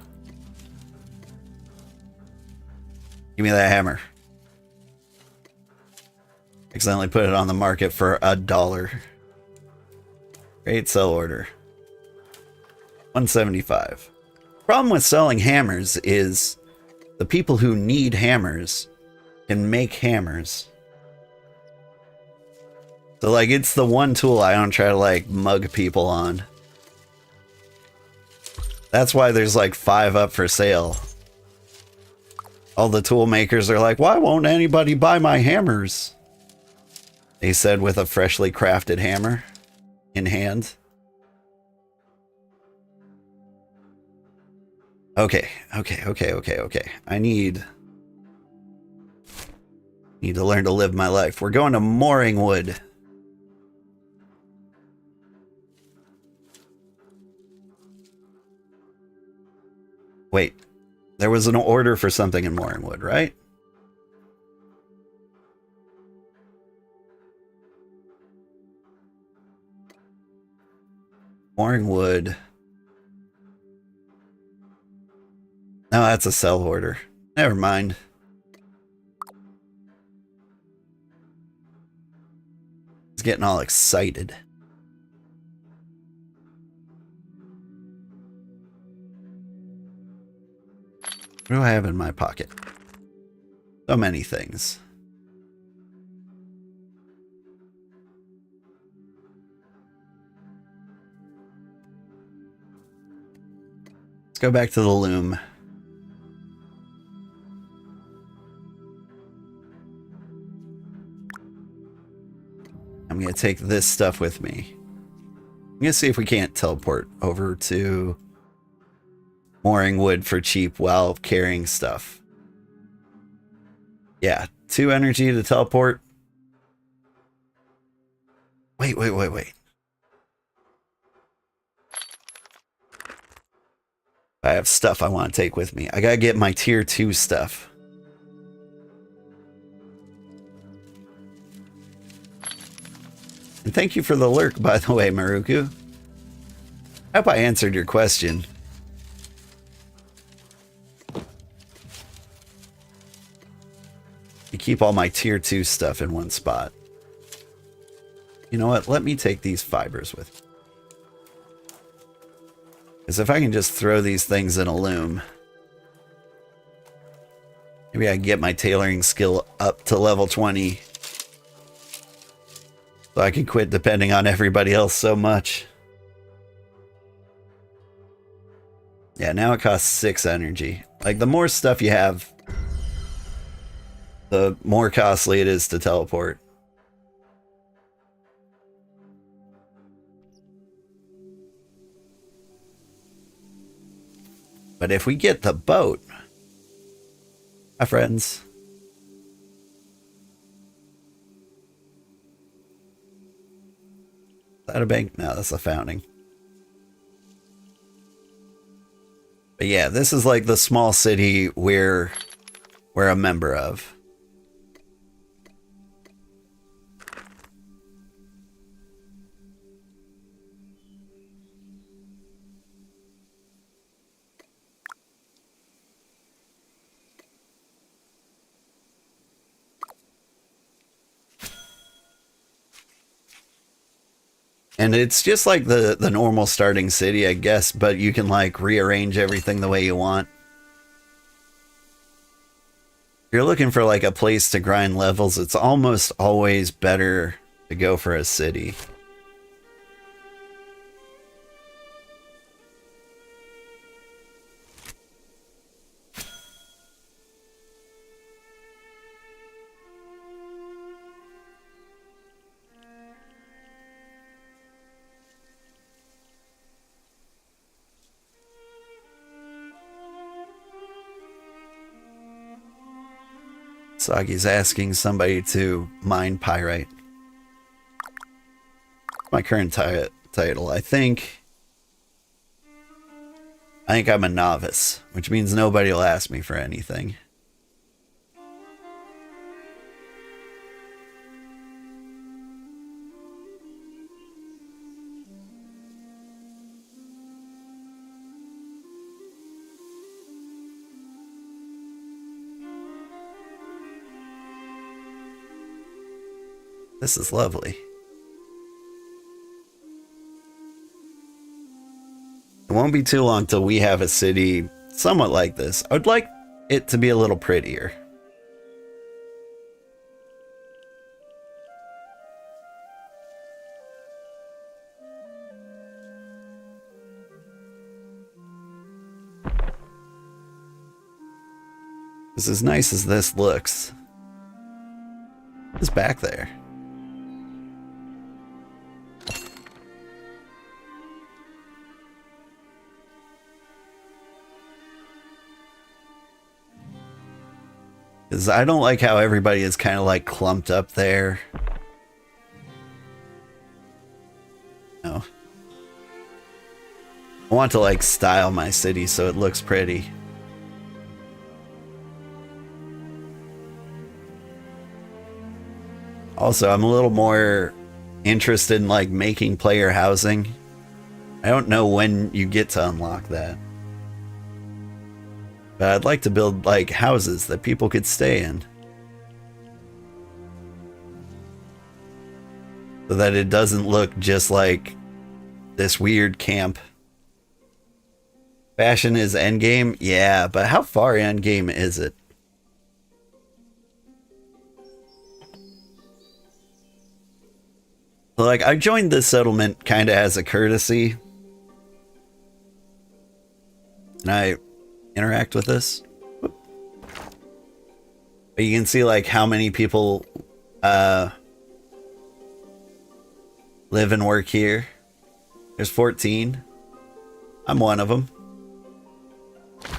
Give me that hammer. Accidentally put it on the market for $1. Great sell order. $175. Problem with selling hammers is the people who need hammers can make hammers. So like, it's the one tool I don't try to like mug people on. That's why there's like 5 up for sale. All the tool makers are like, why won't anybody buy my hammers? They said with a freshly crafted hammer in hand. Okay. I need to learn to live my life. We're going to Mooringwood. Wait, there was an order for something in Mooringwood, right? Mooringwood. No, that's a sell order. Never mind. It's getting all excited. What do I have in my pocket? So many things. Let's go back to the loom. I'm to take this stuff with me. I'm going to see if we can't teleport over to mooring wood for cheap while carrying stuff. Yeah, 2 energy to teleport. Wait. I have stuff I want to take with me. I gotta get my tier 2 stuff. And thank you for the lurk, by the way, Maruku. I hope I answered your question. You keep all my tier 2 stuff in one spot. You know what? Let me take these fibers with me. Because if I can just throw these things in a loom, maybe I can get my tailoring skill up to level 20. So I can quit depending on everybody else so much. Yeah, now it costs 6 energy. Like, the more stuff you have, the more costly it is to teleport. But if we get the boat... Hi, friends. Is that a bank? No, that's a founding. But yeah, this is like the small city we're a member of. And it's just like the normal starting city, I guess, but you can like rearrange everything the way you want. If you're looking for like a place to grind levels, it's almost always better to go for a city. Sagi's asking somebody to mine pyrite. My current title. I think I'm a novice, which means nobody will ask me for anything. This is lovely. It won't be too long till we have a city somewhat like this. I would like it to be a little prettier. As nice as this looks, what's back there? Because I don't like how everybody is kind of like clumped up there. No. I want to like style my city so it looks pretty. Also, I'm a little more interested in like making player housing. I don't know when you get to unlock that. But I'd like to build like houses that people could stay in. So that it doesn't look just like this weird camp. Fashion is endgame? Yeah, but how far endgame is it? So, like, I joined this settlement kind of as a courtesy. And I interact with this. Whoop. But you can see like how many people live and work here. There's 14. I'm one of them.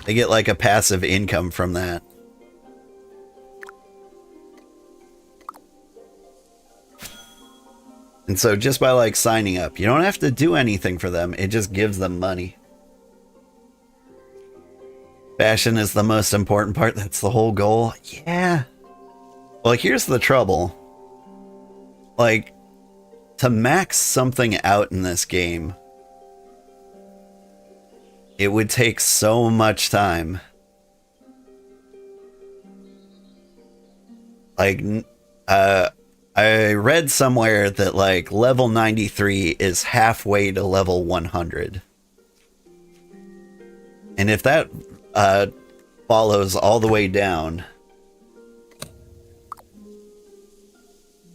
They get like a passive income from that. And so just by like signing up, you don't have to do anything for them. It just gives them money. Fashion is the most important part. That's the whole goal. Yeah. Well, here's the trouble. Like, to max something out in this game, it would take so much time. Like, I read somewhere that like level 93 is halfway to level 100. And if that follows all the way down,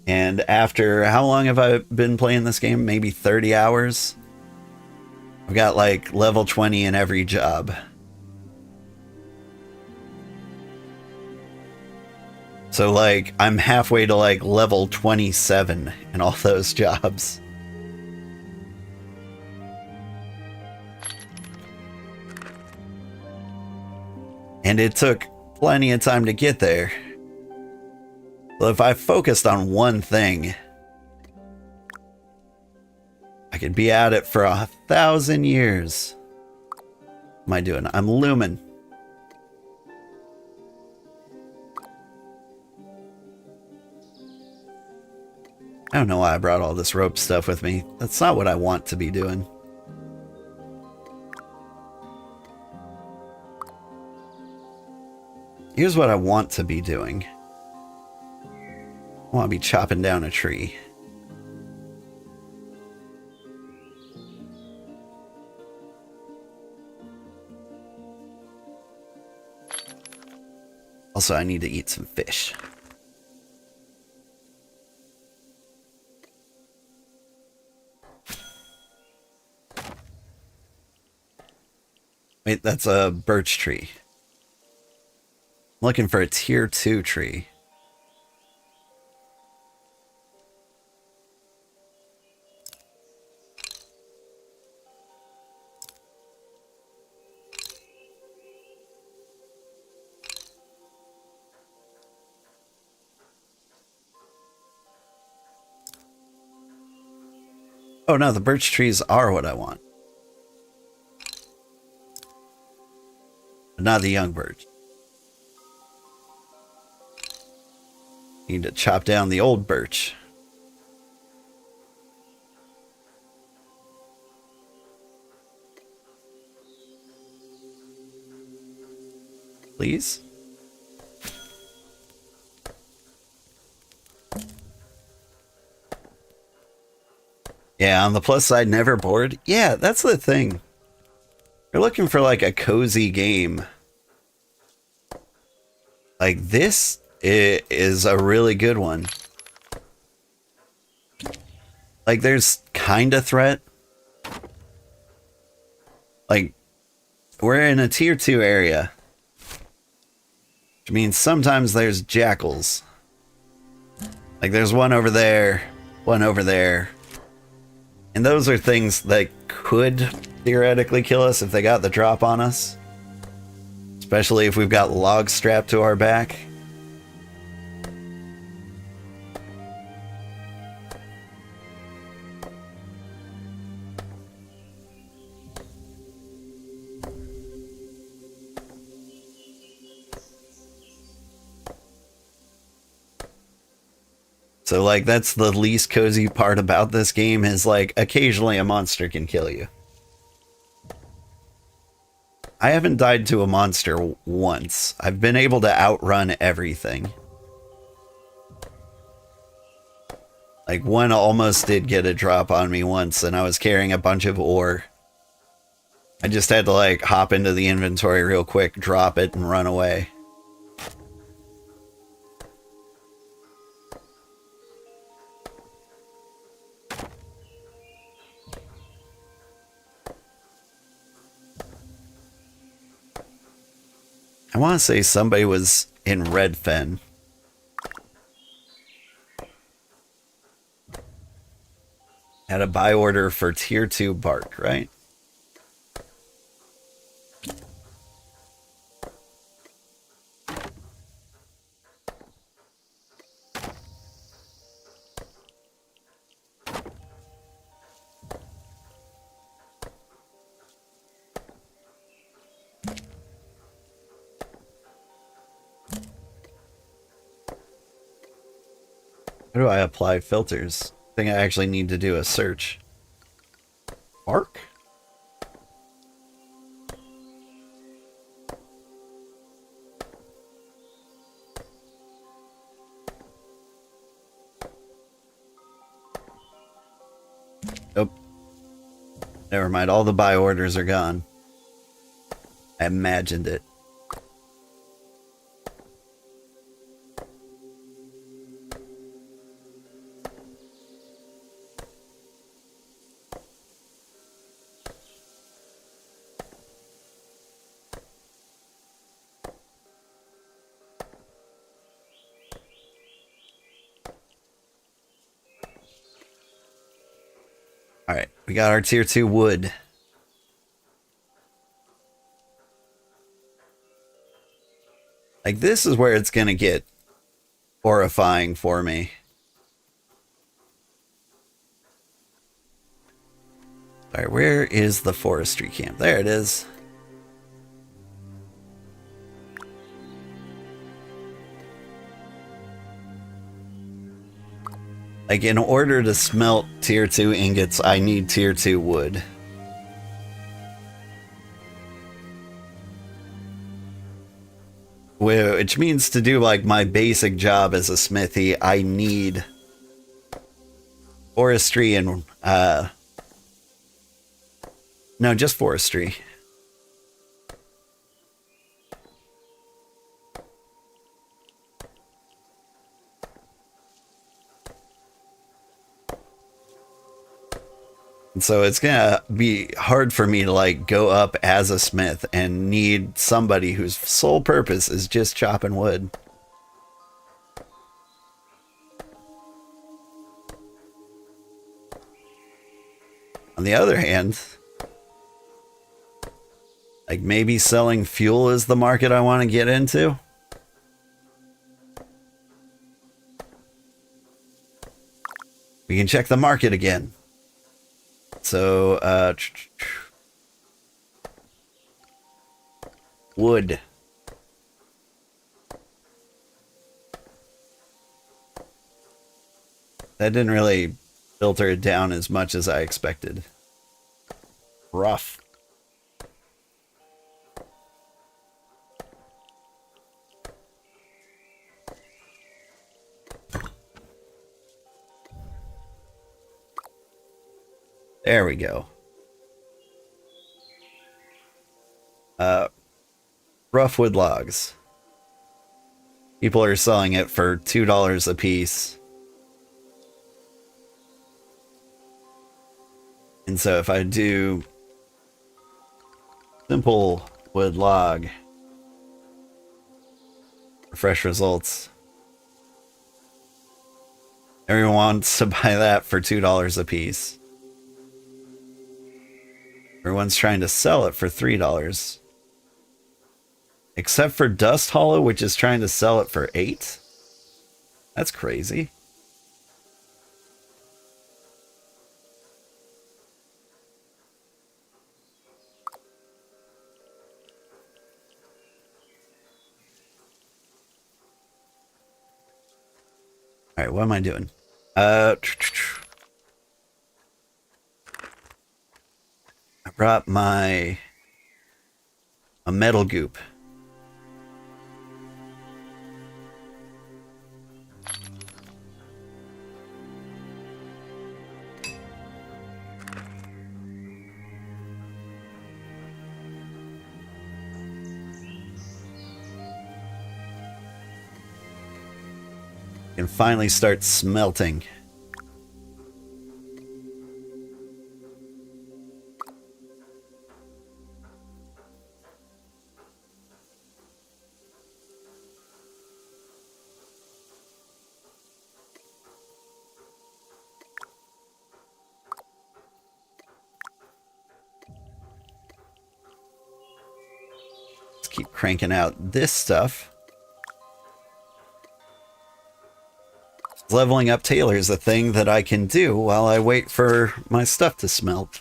and after how long have I been playing this game? Maybe 30 hours. I've got like level 20 in every job. So like I'm halfway to like level 27 in all those jobs. And it took plenty of time to get there. Well, if I focused on one thing, I could be at it for 1,000 years. What am I doing? I'm looming. I don't know why I brought all this rope stuff with me. That's not what I want to be doing. Here's what I want to be doing. I want to be chopping down a tree. Also, I need to eat some fish. Wait, that's a birch tree. I'm looking for a tier 2 tree. Oh no, the birch trees are what I want. But not the young birch. Need to chop down the old birch. Please? Yeah, on the plus side, never bored. Yeah, that's the thing. You're looking for like a cozy game. Like this is a really good one. Like there's kinda threat. Like we're in a tier 2 area. Which means sometimes there's jackals. Like there's one over there, one over there. And those are things that could theoretically kill us if they got the drop on us. Especially if we've got logs strapped to our back. So like that's the least cozy part about this game is like occasionally a monster can kill you. I haven't died to a monster once. I've been able to outrun everything. Like one almost did get a drop on me once and I was carrying a bunch of ore. I just had to like hop into the inventory real quick, drop it and run away. I want to say somebody was in Redfen. Had a buy order for tier 2 bark, right? How do I apply filters? I think I actually need to do a search. Bark? Nope. Never mind, all the buy orders are gone. I imagined it. Alright, we got our tier 2 wood. Like, this is where it's gonna get horrifying for me. Alright, where is the forestry camp? There it is. Like, in order to smelt tier 2 ingots, I need tier 2 wood. Which means to do, like, my basic job as a smithy, I need forestry and, no, just forestry. And so it's gonna be hard for me to like go up as a smith and need somebody whose sole purpose is just chopping wood. On the other hand, like maybe selling fuel is the market I want to get into. We can check the market again. So, wood. That didn't really filter it down as much as I expected. Rough. There we go. Rough wood logs. People are selling it for $2 a piece. And so if I do simple wood log, refresh results, everyone wants to buy that for $2 a piece. Everyone's trying to sell it for $3. Except for Dust Hollow, which is trying to sell it for $8. That's crazy. All right, what am I doing? I brought a metal goop. Can finally start smelting. keep cranking out this stuff. Leveling up Taylor is a thing that I can do while I wait for my stuff to smelt.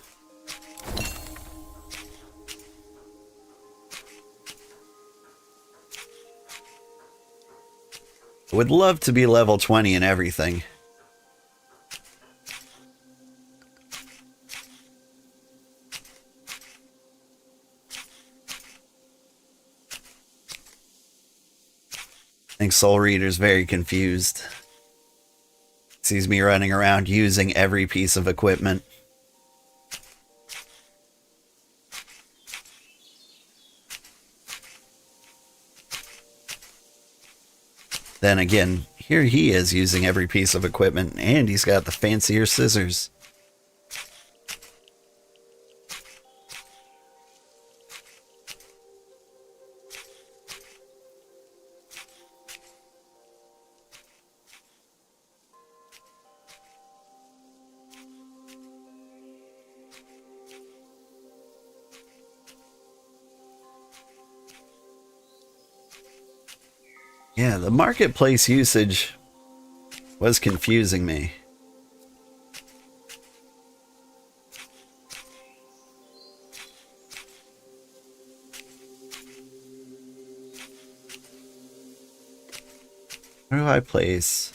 I would love to be level 20 in everything. I think Soul Reader's very confused. Sees me running around using every piece of equipment. Then again, here he is using every piece of equipment, and he's got the fancier scissors. Yeah, the marketplace usage was confusing me. Where do I place?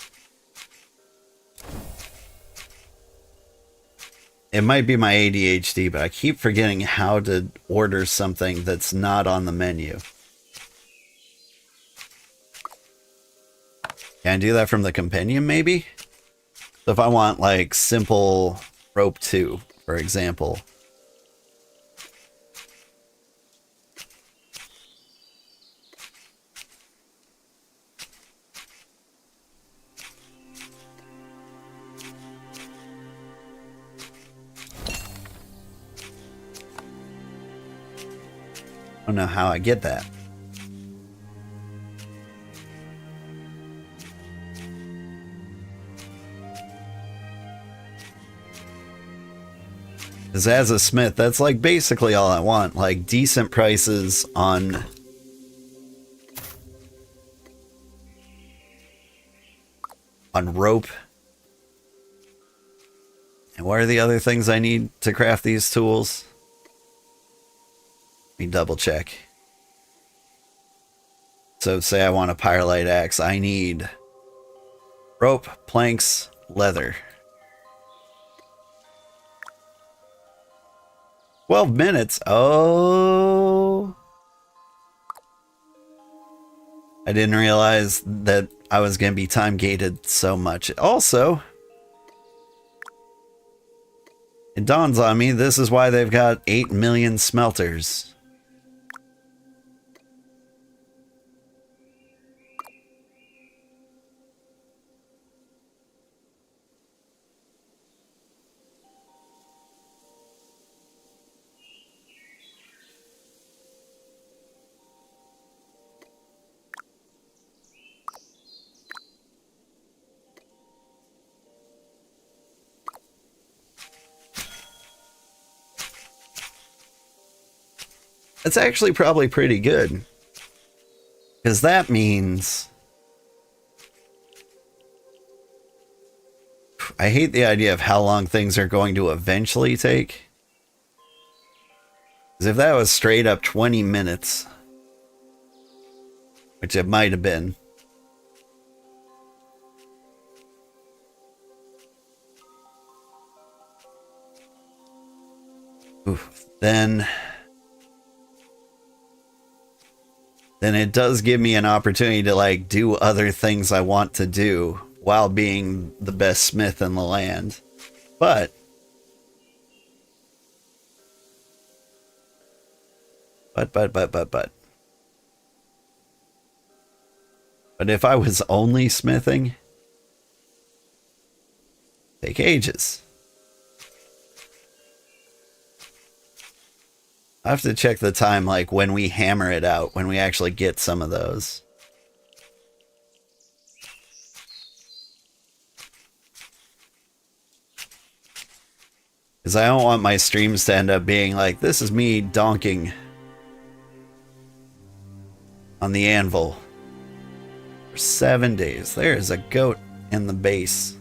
It might be my ADHD, but I keep forgetting how to order something that's not on the menu. Can I do that from the compendium, maybe? So if I want, like, simple rope 2, for example. I don't know how I get that. Because as a smith, that's like basically all I want. Like decent prices on rope. And what are the other things I need to craft these tools? Let me double check. So say I want a pyrolite axe. I need rope, planks, leather. 12 minutes. Oh. I didn't realize that I was going to be time gated so much. Also, it dawns on me, this is why they've got 8 million smelters. That's actually probably pretty good. Because that means... I hate the idea of how long things are going to eventually take. Because if that was straight up 20 minutes, which it might have been, then it does give me an opportunity to like do other things I want to do while being the best smith in the land. But if I was only smithing, take ages. I have to check the time, like, when we hammer it out, when we actually get some of those. Because I don't want my streams to end up being like, this is me donking on the anvil for 7 days. There is a goat in the base.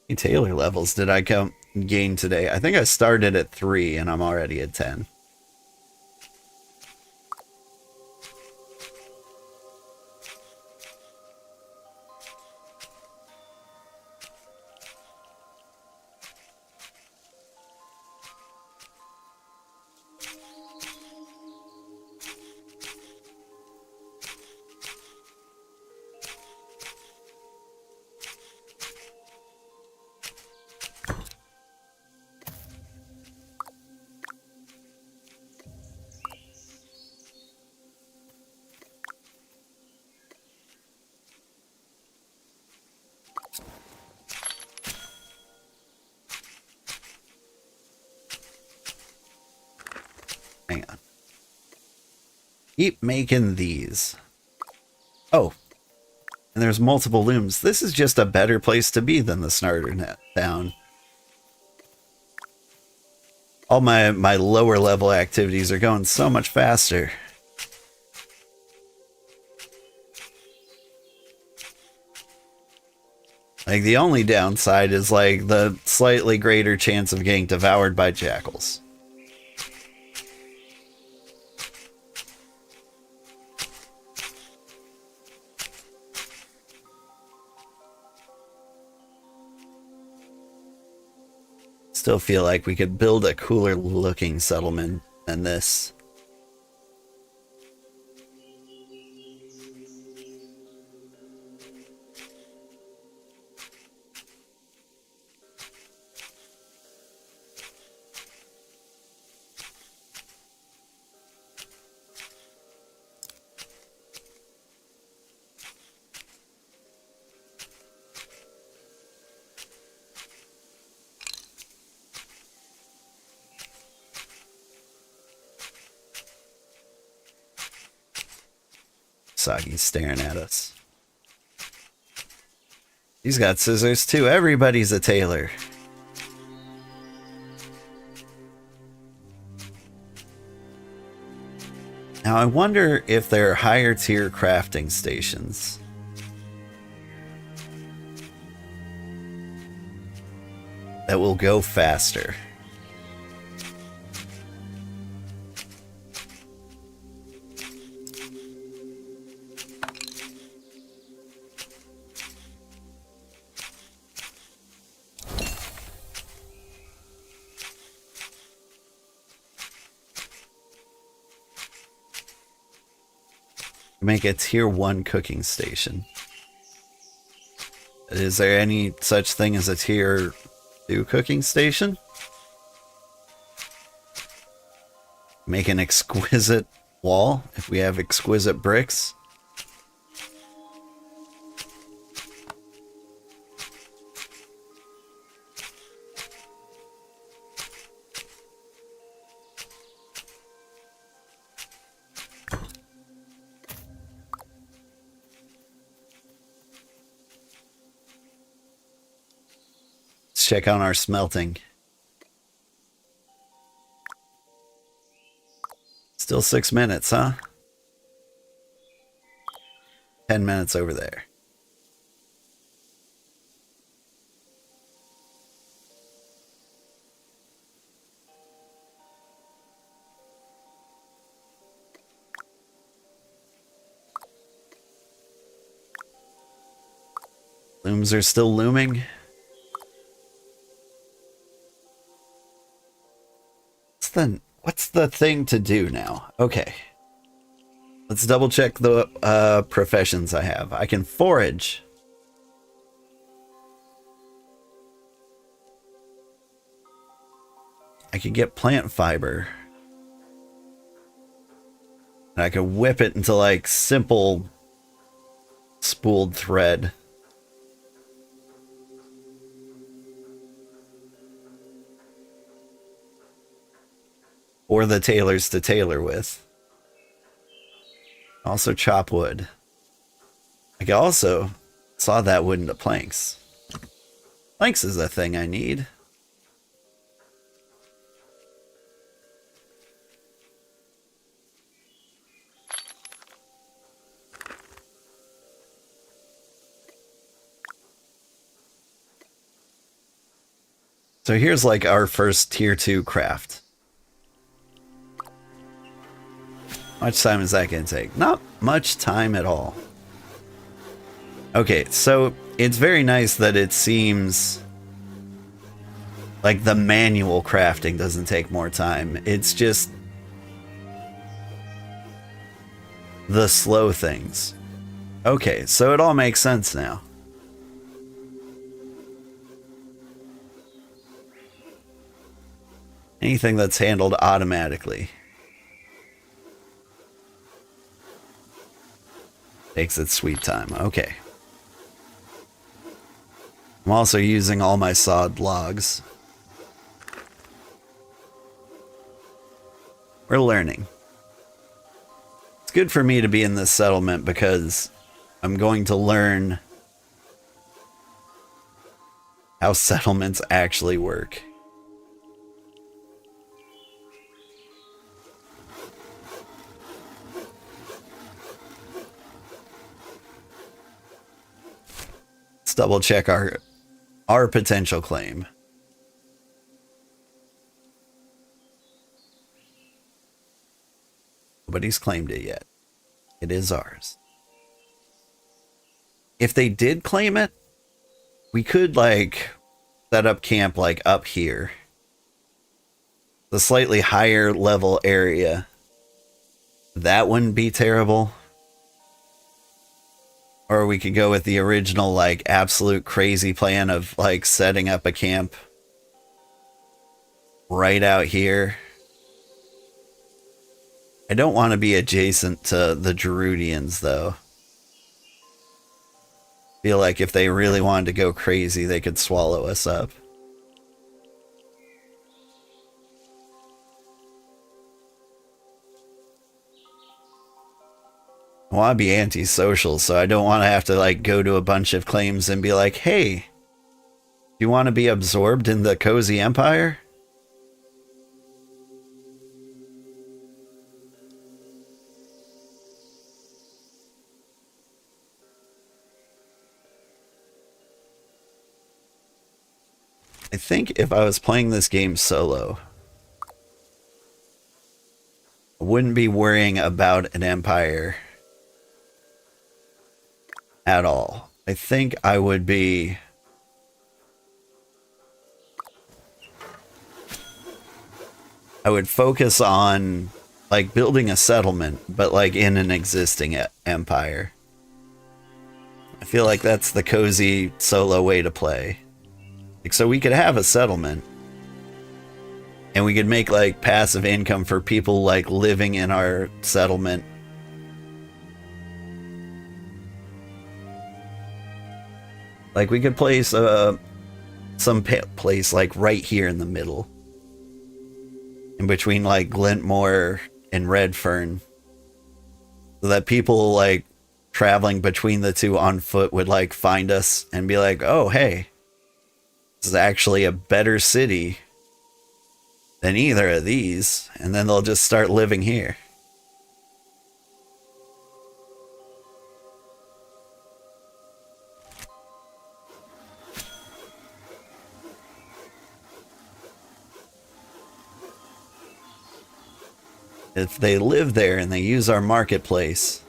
How many Taylor levels did I gain today? I think I started at 3 and I'm already at 10. Hang on. Keep making these. Oh, and there's multiple looms. This is just a better place to be than the Snarter Net Town. All my lower level activities are going so much faster. Like, the only downside is, like, the slightly greater chance of getting devoured by jackals. Still feel like we could build a cooler looking settlement than this. Sagi's staring at us. He's got scissors too. Everybody's a tailor. Now I wonder if there are higher tier crafting stations. That will go faster. Make a tier 1 cooking station. Is there any such thing as a tier 2 cooking station? Make an exquisite wall if we have exquisite bricks. Check on our smelting. Still 6 minutes, huh? 10 minutes over there. Looms are still looming. What's the thing to do now? Okay. Let's double check the professions I have. I can forage. I can get plant fiber. And I can whip it into like simple spooled thread. for the tailors to tailor with. Also chop wood. I also saw that wood into planks. Planks is a thing I need. So here's like our first tier 2 craft. How much time is that going to take? Not much time at all. Okay, so it's very nice that it seems like the manual crafting doesn't take more time. It's just the slow things. Okay, so it all makes sense now. Anything that's handled automatically takes its sweet time. Okay. I'm also using all my sawed logs. We're learning. It's good for me to be in this settlement because I'm going to learn how settlements actually work. Let's double check our potential claim. Nobody's claimed it yet. It is ours. If they did claim it, we could like set up camp like up here. The slightly higher level area. That wouldn't be terrible. Or we could go with the original, like, absolute crazy plan of, like, setting up a camp right out here. I don't want to be adjacent to the Gerudians, though. Feel like if they really wanted to go crazy, they could swallow us up. I want to be antisocial, so I don't want to have to like go to a bunch of claims and be like, hey, do you want to be absorbed in the cozy empire? I think if I was playing this game solo, I wouldn't be worrying about an empire at all. I think I would be I would focus on like building a settlement, but like in an existing empire. I feel like that's the cozy solo way to play. Like, so we could have a settlement and we could make like passive income for people like living in our settlement. Like we could place some place like right here in the middle, in between like Glintmore and Redfern, so that people like traveling between the two on foot would like find us and be like, oh hey, this is actually a better city than either of these, and then they'll just start living here. If they live there and they use our marketplace,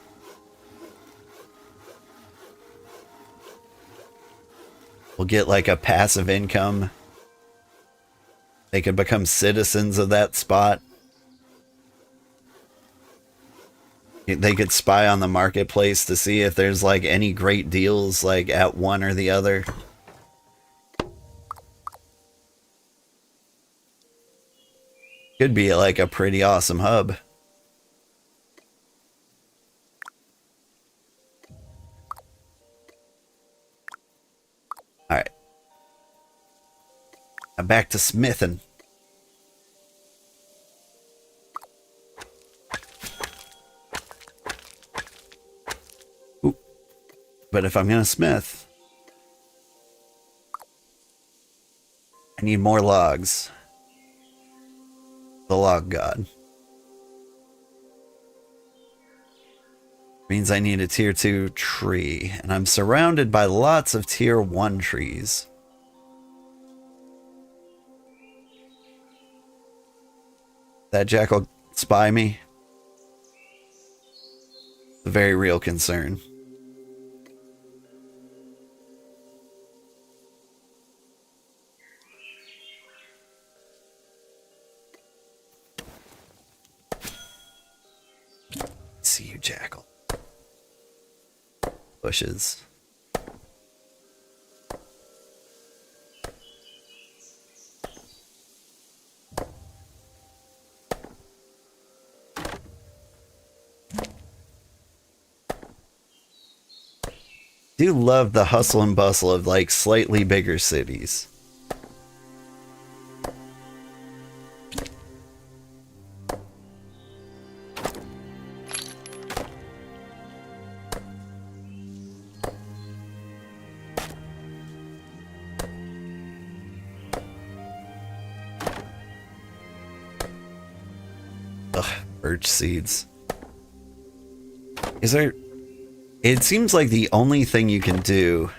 we'll get like a passive income. They could become citizens of that spot. They could spy on the marketplace to see if there's like any great deals like at one or the other. Could be like a pretty awesome hub. Alright. I'm back to smithing. But if I'm gonna smith, I need more logs. The log god. Means I need a tier 2 tree, and I'm surrounded by lots of tier 1 trees. That jackal spy me? A very real concern. See you, jackal. Bushes. Do love the hustle and bustle of like slightly bigger cities. Ugh, birch seeds. Is there... It seems like the only thing you can do...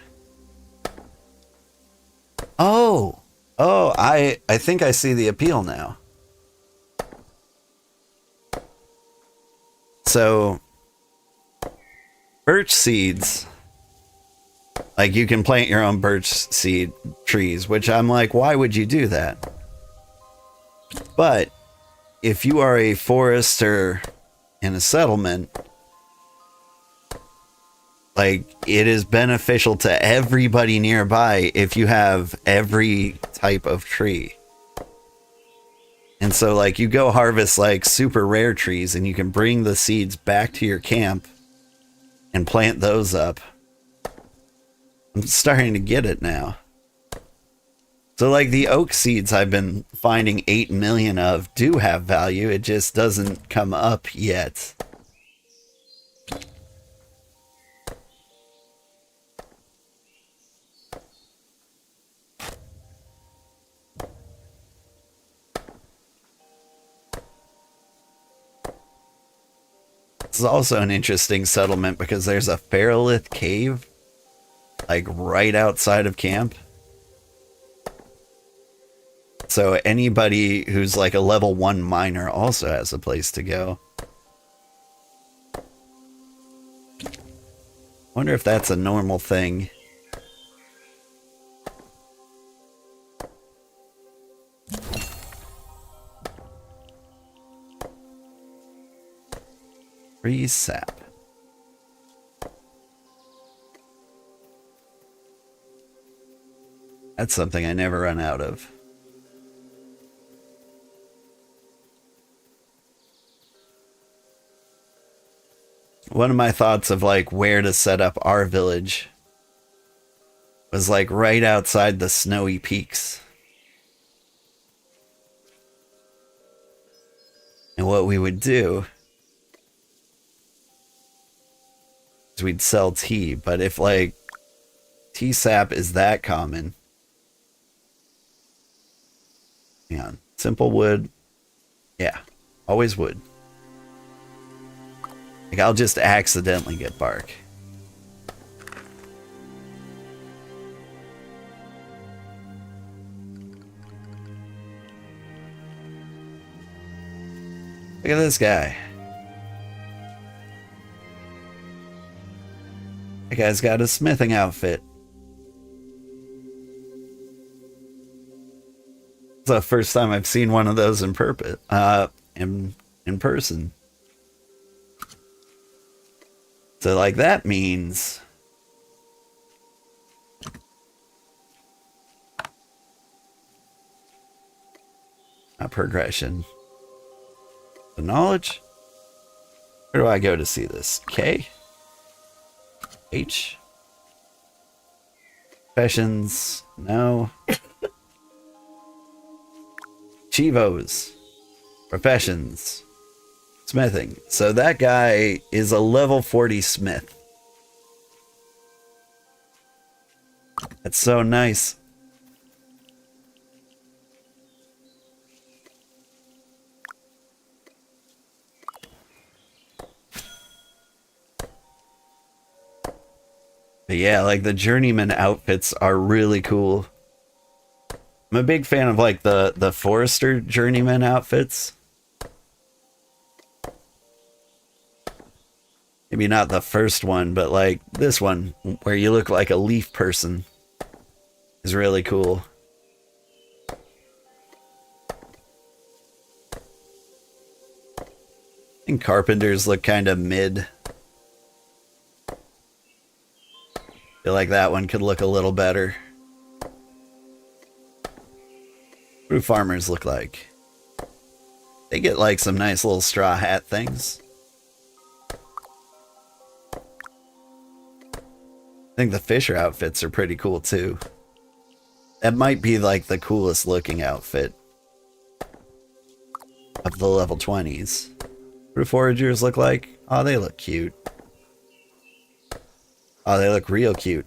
Oh! Oh, I think I see the appeal now. So... Birch seeds... Like, you can plant your own birch seed trees, which I'm like, why would you do that? But... if you are a forester in a settlement, like, it is beneficial to everybody nearby if you have every type of tree. And so, like, you go harvest, like, super rare trees, and you can bring the seeds back to your camp and plant those up. I'm starting to get it now. So, like, the oak seeds I've been finding 8 million of do have value. It just doesn't come up yet. This is also an interesting settlement because there's a Feralith cave, like, right outside of camp. So anybody who's like a level 1 miner also has a place to go. Wonder if that's a normal thing. Free sap. That's something I never run out of. One of my thoughts of like where to set up our village was like right outside the snowy peaks. And what we would do is we'd sell tea, but if like tea sap is that common, hang on, simple wood, yeah, always wood. Like, I'll just accidentally get bark. Look at this guy. That guy's got a smithing outfit. It's the first time I've seen one of those in person. So, like, that means a progression. The knowledge? Where do I go to see this? K? H? Professions? No. Chivos. Professions. Smithing. So that guy is a level 40 smith. That's so nice. But yeah, like the journeyman outfits are really cool. I'm a big fan of like the forester journeyman outfits. Maybe not the first one, but like this one where you look like a leaf person is really cool. I think carpenters look kind of mid. Feel like that one could look a little better. What do farmers look like? They get like some nice little straw hat things. I think the fisher outfits are pretty cool too. That might be like the coolest looking outfit of the level 20s. What do foragers look like? Oh, they look cute. Oh, they look real cute.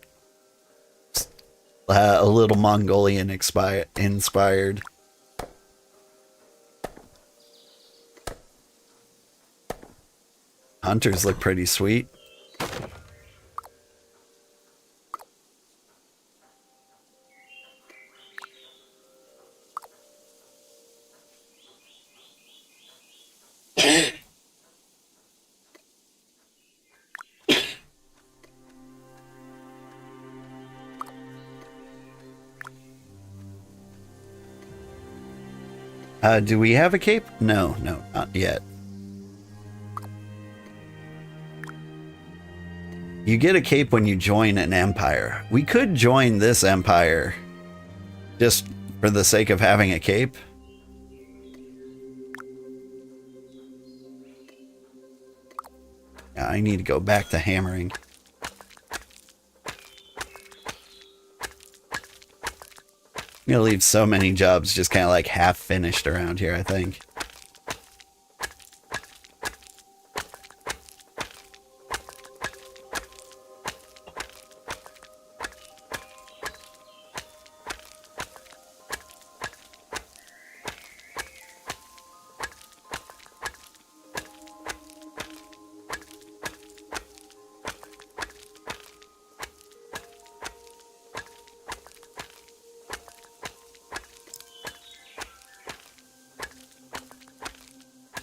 A little Mongolian inspired. Hunters look pretty sweet. Do we have a cape? No, not yet. You get a cape when you join an empire. We could join this empire just for the sake of having a cape. Yeah, I need to go back to hammering. I'm gonna leave so many jobs just kind of like half finished around here, I think.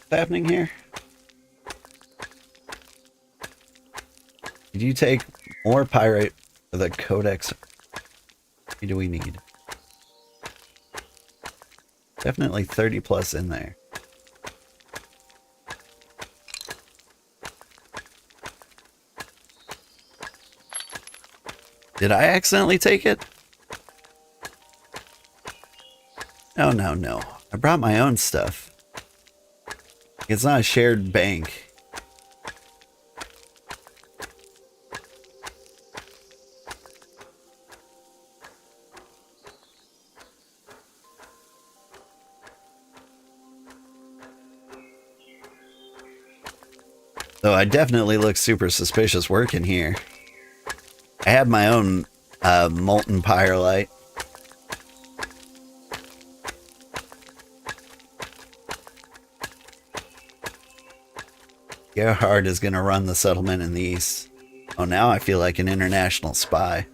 Happening here? Did you take more pyrite for the codex? What do we need? Definitely 30 plus in there. Did I accidentally take it? No. I brought my own stuff. It's not a shared bank. Though I definitely look super suspicious working here. I have my own molten pyrolite. Gerhard is going to run the settlement in the east. Oh, now I feel like an international spy.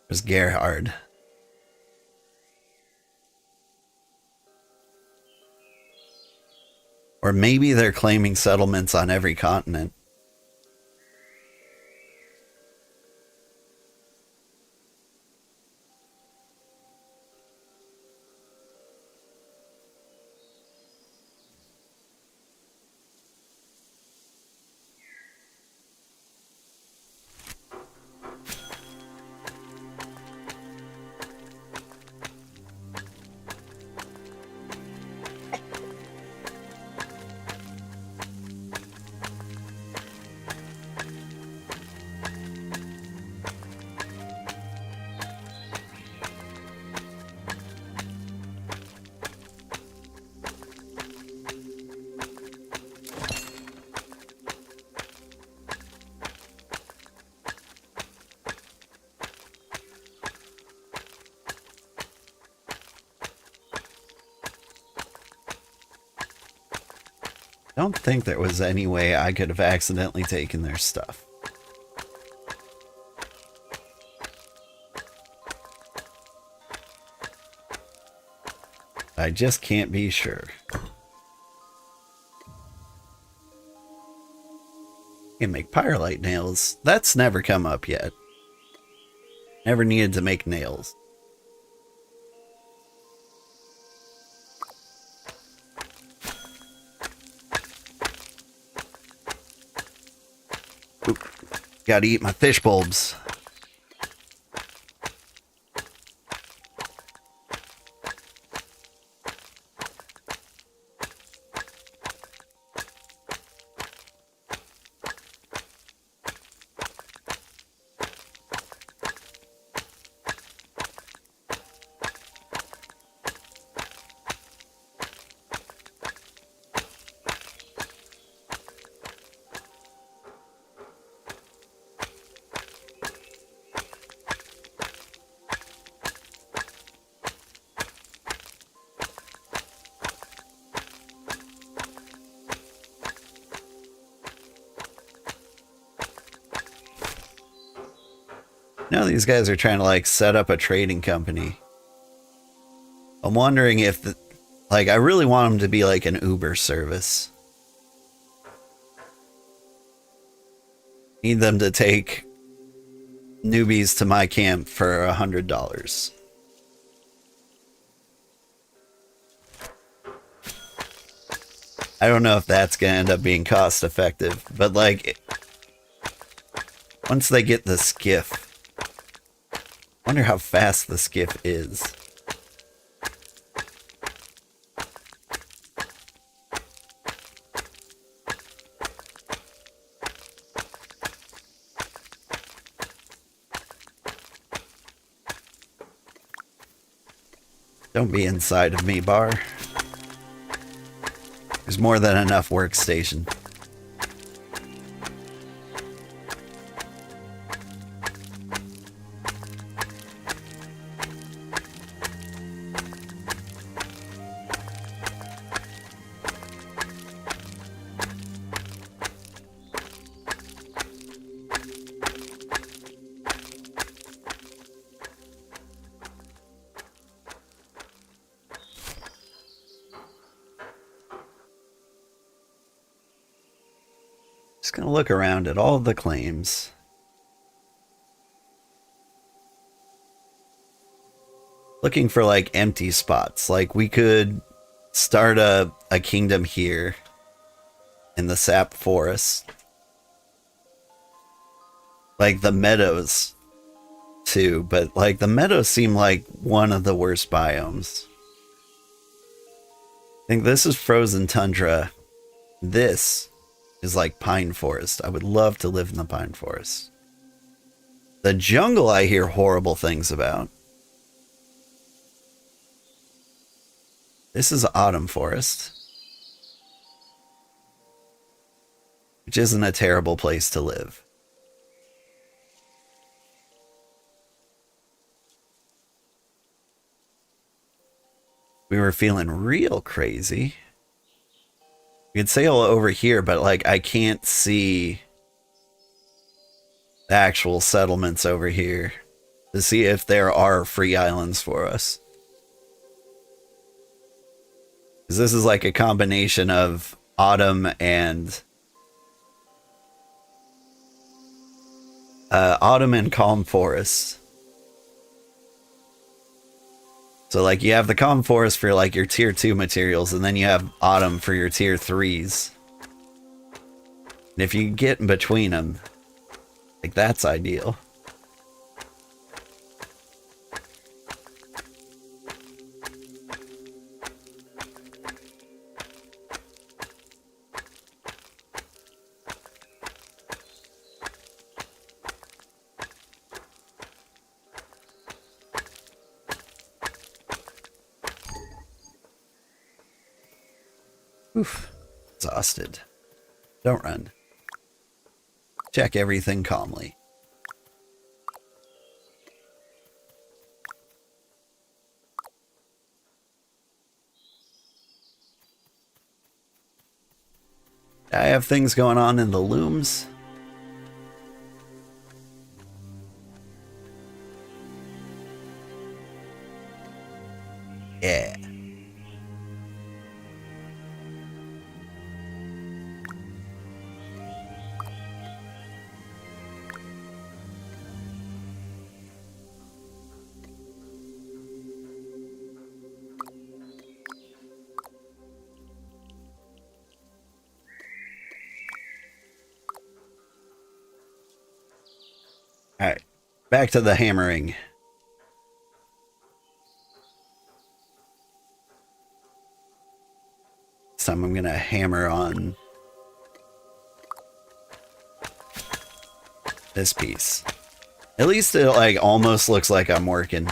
There's Gerhard. Or maybe they're claiming settlements on every continent. don't think there was any way I could have accidentally taken their stuff. I just can't be sure. Can make pyrolite nails. That's never come up yet. Never needed to make nails. Oop. Gotta eat my fish bulbs. Now these guys are trying to like set up a trading company. I'm wondering if the, like, I really want them to be like an Uber service. Need them to take newbies to my camp for $100. I don't know if that's gonna end up being cost effective, but like, once they get the skiff, wonder how fast the skiff is. Don't be inside of me, Bar. There's more than enough workstation. Just gonna look around at all the claims. Looking for like empty spots. Like we could start a kingdom here in the sap forest. Like the meadows too, but like the meadows seem like one of the worst biomes. I think this is frozen tundra. This is like pine forest. I would love to live in the pine forest. The jungle I hear horrible things about. This is autumn forest, which isn't a terrible place to live. We were feeling real crazy. We could sail over here, but like I can't see the actual settlements over here to see if there are free islands for us. Because this is like a combination of autumn and calm forest. So like you have the calm forest for like your tier 2 materials, and then you have autumn for your tier 3s. And if you get in between them, like that's ideal. Oof. Exhausted. Don't run. Check everything calmly. I have things going on in the looms. Yeah. All right, back to the hammering. So I'm gonna hammer on this piece. At least it like almost looks like I'm working.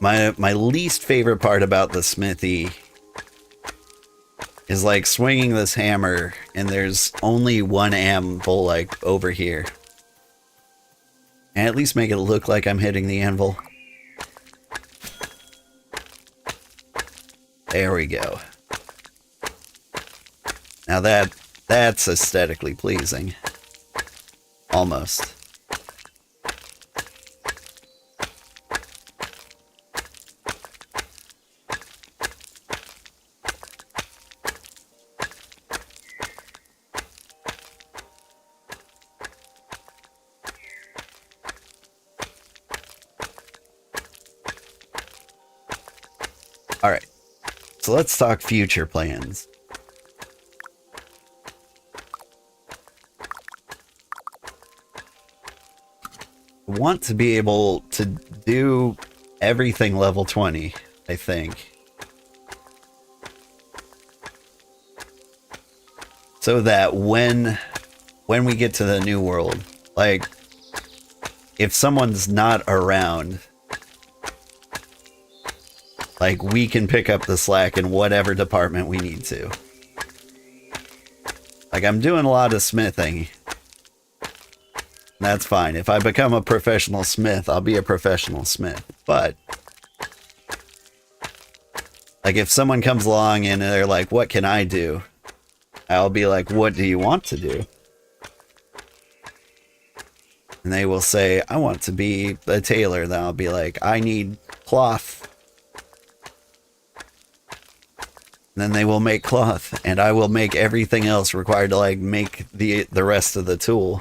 My least favorite part about the smithy is like swinging this hammer and there's only one anvil like over here. And at least make it look like I'm hitting the anvil. There we go. Now that's aesthetically pleasing. Almost. All right. So let's talk future plans. I want to be able to do everything level 20, I think. So that when we get to the new world, like if someone's not around, like we can pick up the slack in whatever department we need to. Like I'm doing a lot of smithing. That's fine. If I become a professional smith, I'll be a professional smith. But like if someone comes along and they're like, what can I do? I'll be like, what do you want to do? And they will say, I want to be a tailor. Then I'll be like, I need cloth. And then they will make cloth, and I will make everything else required to like make the rest of the tool.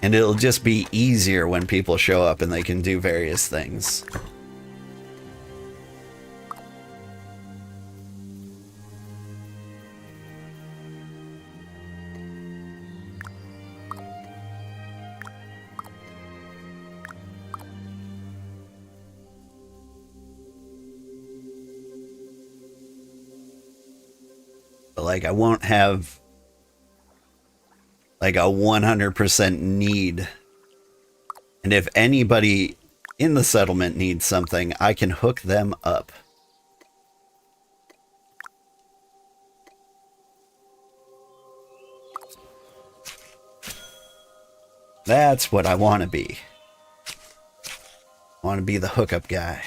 And it'll just be easier when people show up and they can do various things. But like I won't have like a 100% need. And if anybody in the settlement needs something, I can hook them up. That's what I want to be. I want to be the hookup guy.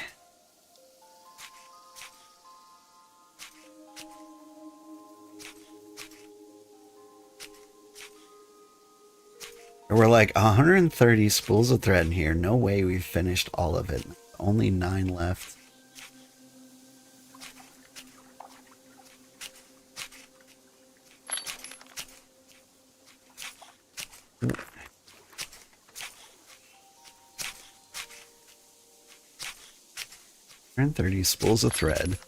There were like 130 spools of thread in here. No way we've finished all of it. Only 9 left. Ooh. 130 spools of thread.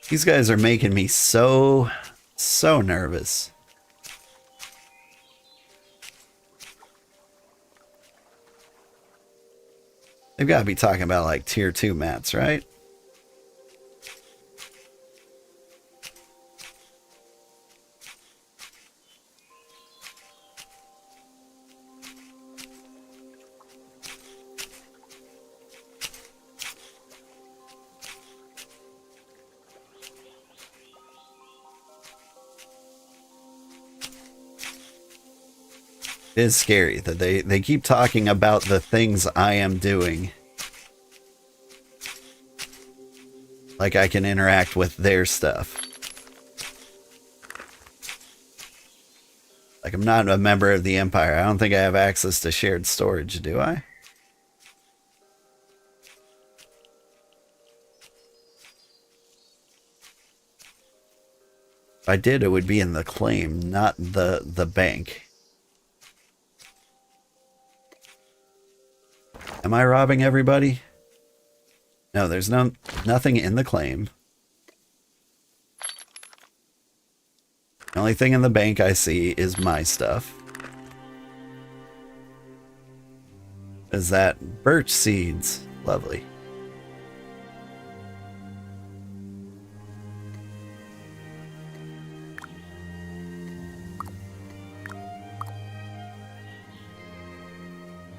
These guys are making me so nervous. They've got to be talking about like tier 2 mats, right? It is scary that they keep talking about the things I am doing. Like I can interact with their stuff. Like I'm not a member of the Empire. I don't think I have access to shared storage, do I? If I did, it would be in the claim, not the bank. Am I robbing everybody? No, there's nothing in the claim. The only thing in the bank I see is my stuff. Is that birch seeds? Lovely.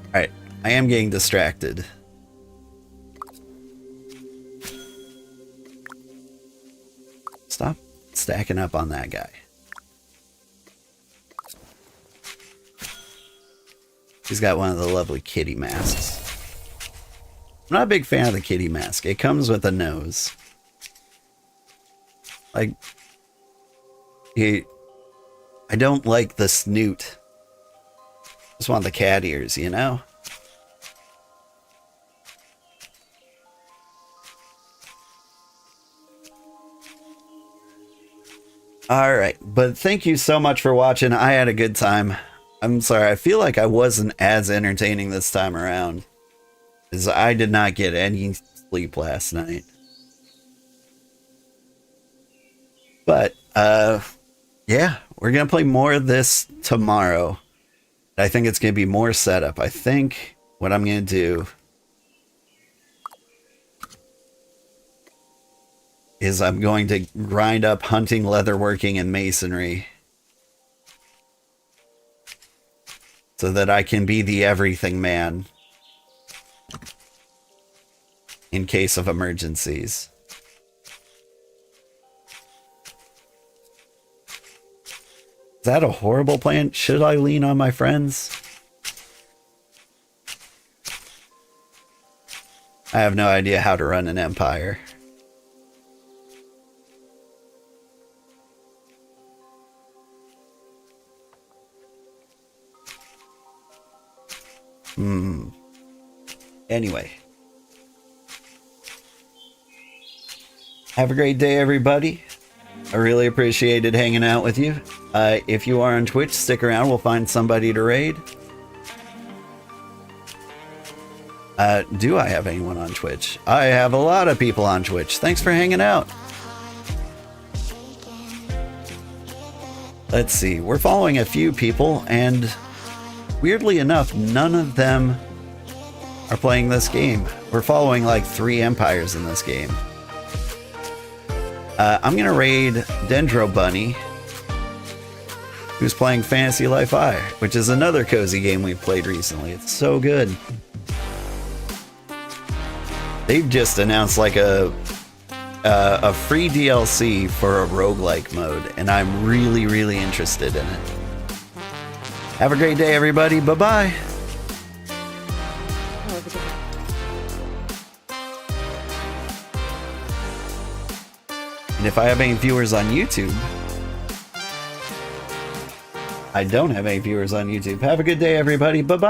Alright, I am getting distracted. Stop stacking up on that guy. He's got one of the lovely kitty masks. I'm not a big fan of the kitty mask. It comes with a nose. Like, I don't like the snoot. Just want the cat ears, you know? Alright, but thank you so much for watching. I had a good time. I'm sorry, I feel like I wasn't as entertaining this time around, as I did not get any sleep last night. But, yeah, we're gonna play more of this tomorrow. I think it's gonna be more setup. I think what I'm gonna do is I'm going to grind up hunting, leatherworking, and masonry so that I can be the everything man in case of emergencies. Is that a horrible plan? Should I lean on my friends? I have no idea how to run an empire. Anyway. Have a great day, everybody. I really appreciated hanging out with you. If you are on Twitch, stick around. We'll find somebody to raid. Do I have anyone on Twitch? I have a lot of people on Twitch. Thanks for hanging out. Let's see. We're following a few people, and weirdly enough, none of them are playing this game. We're following like 3 empires in this game. I'm gonna raid Dendro Bunny, who's playing Fantasy Life I, which is another cozy game we've played recently. It's so good. They've just announced like a free DLC for a roguelike mode, and I'm really, really interested in it. Have a great day, everybody. Bye-bye. And if I have any viewers on YouTube, I don't have any viewers on YouTube. Have a good day, everybody. Bye-bye.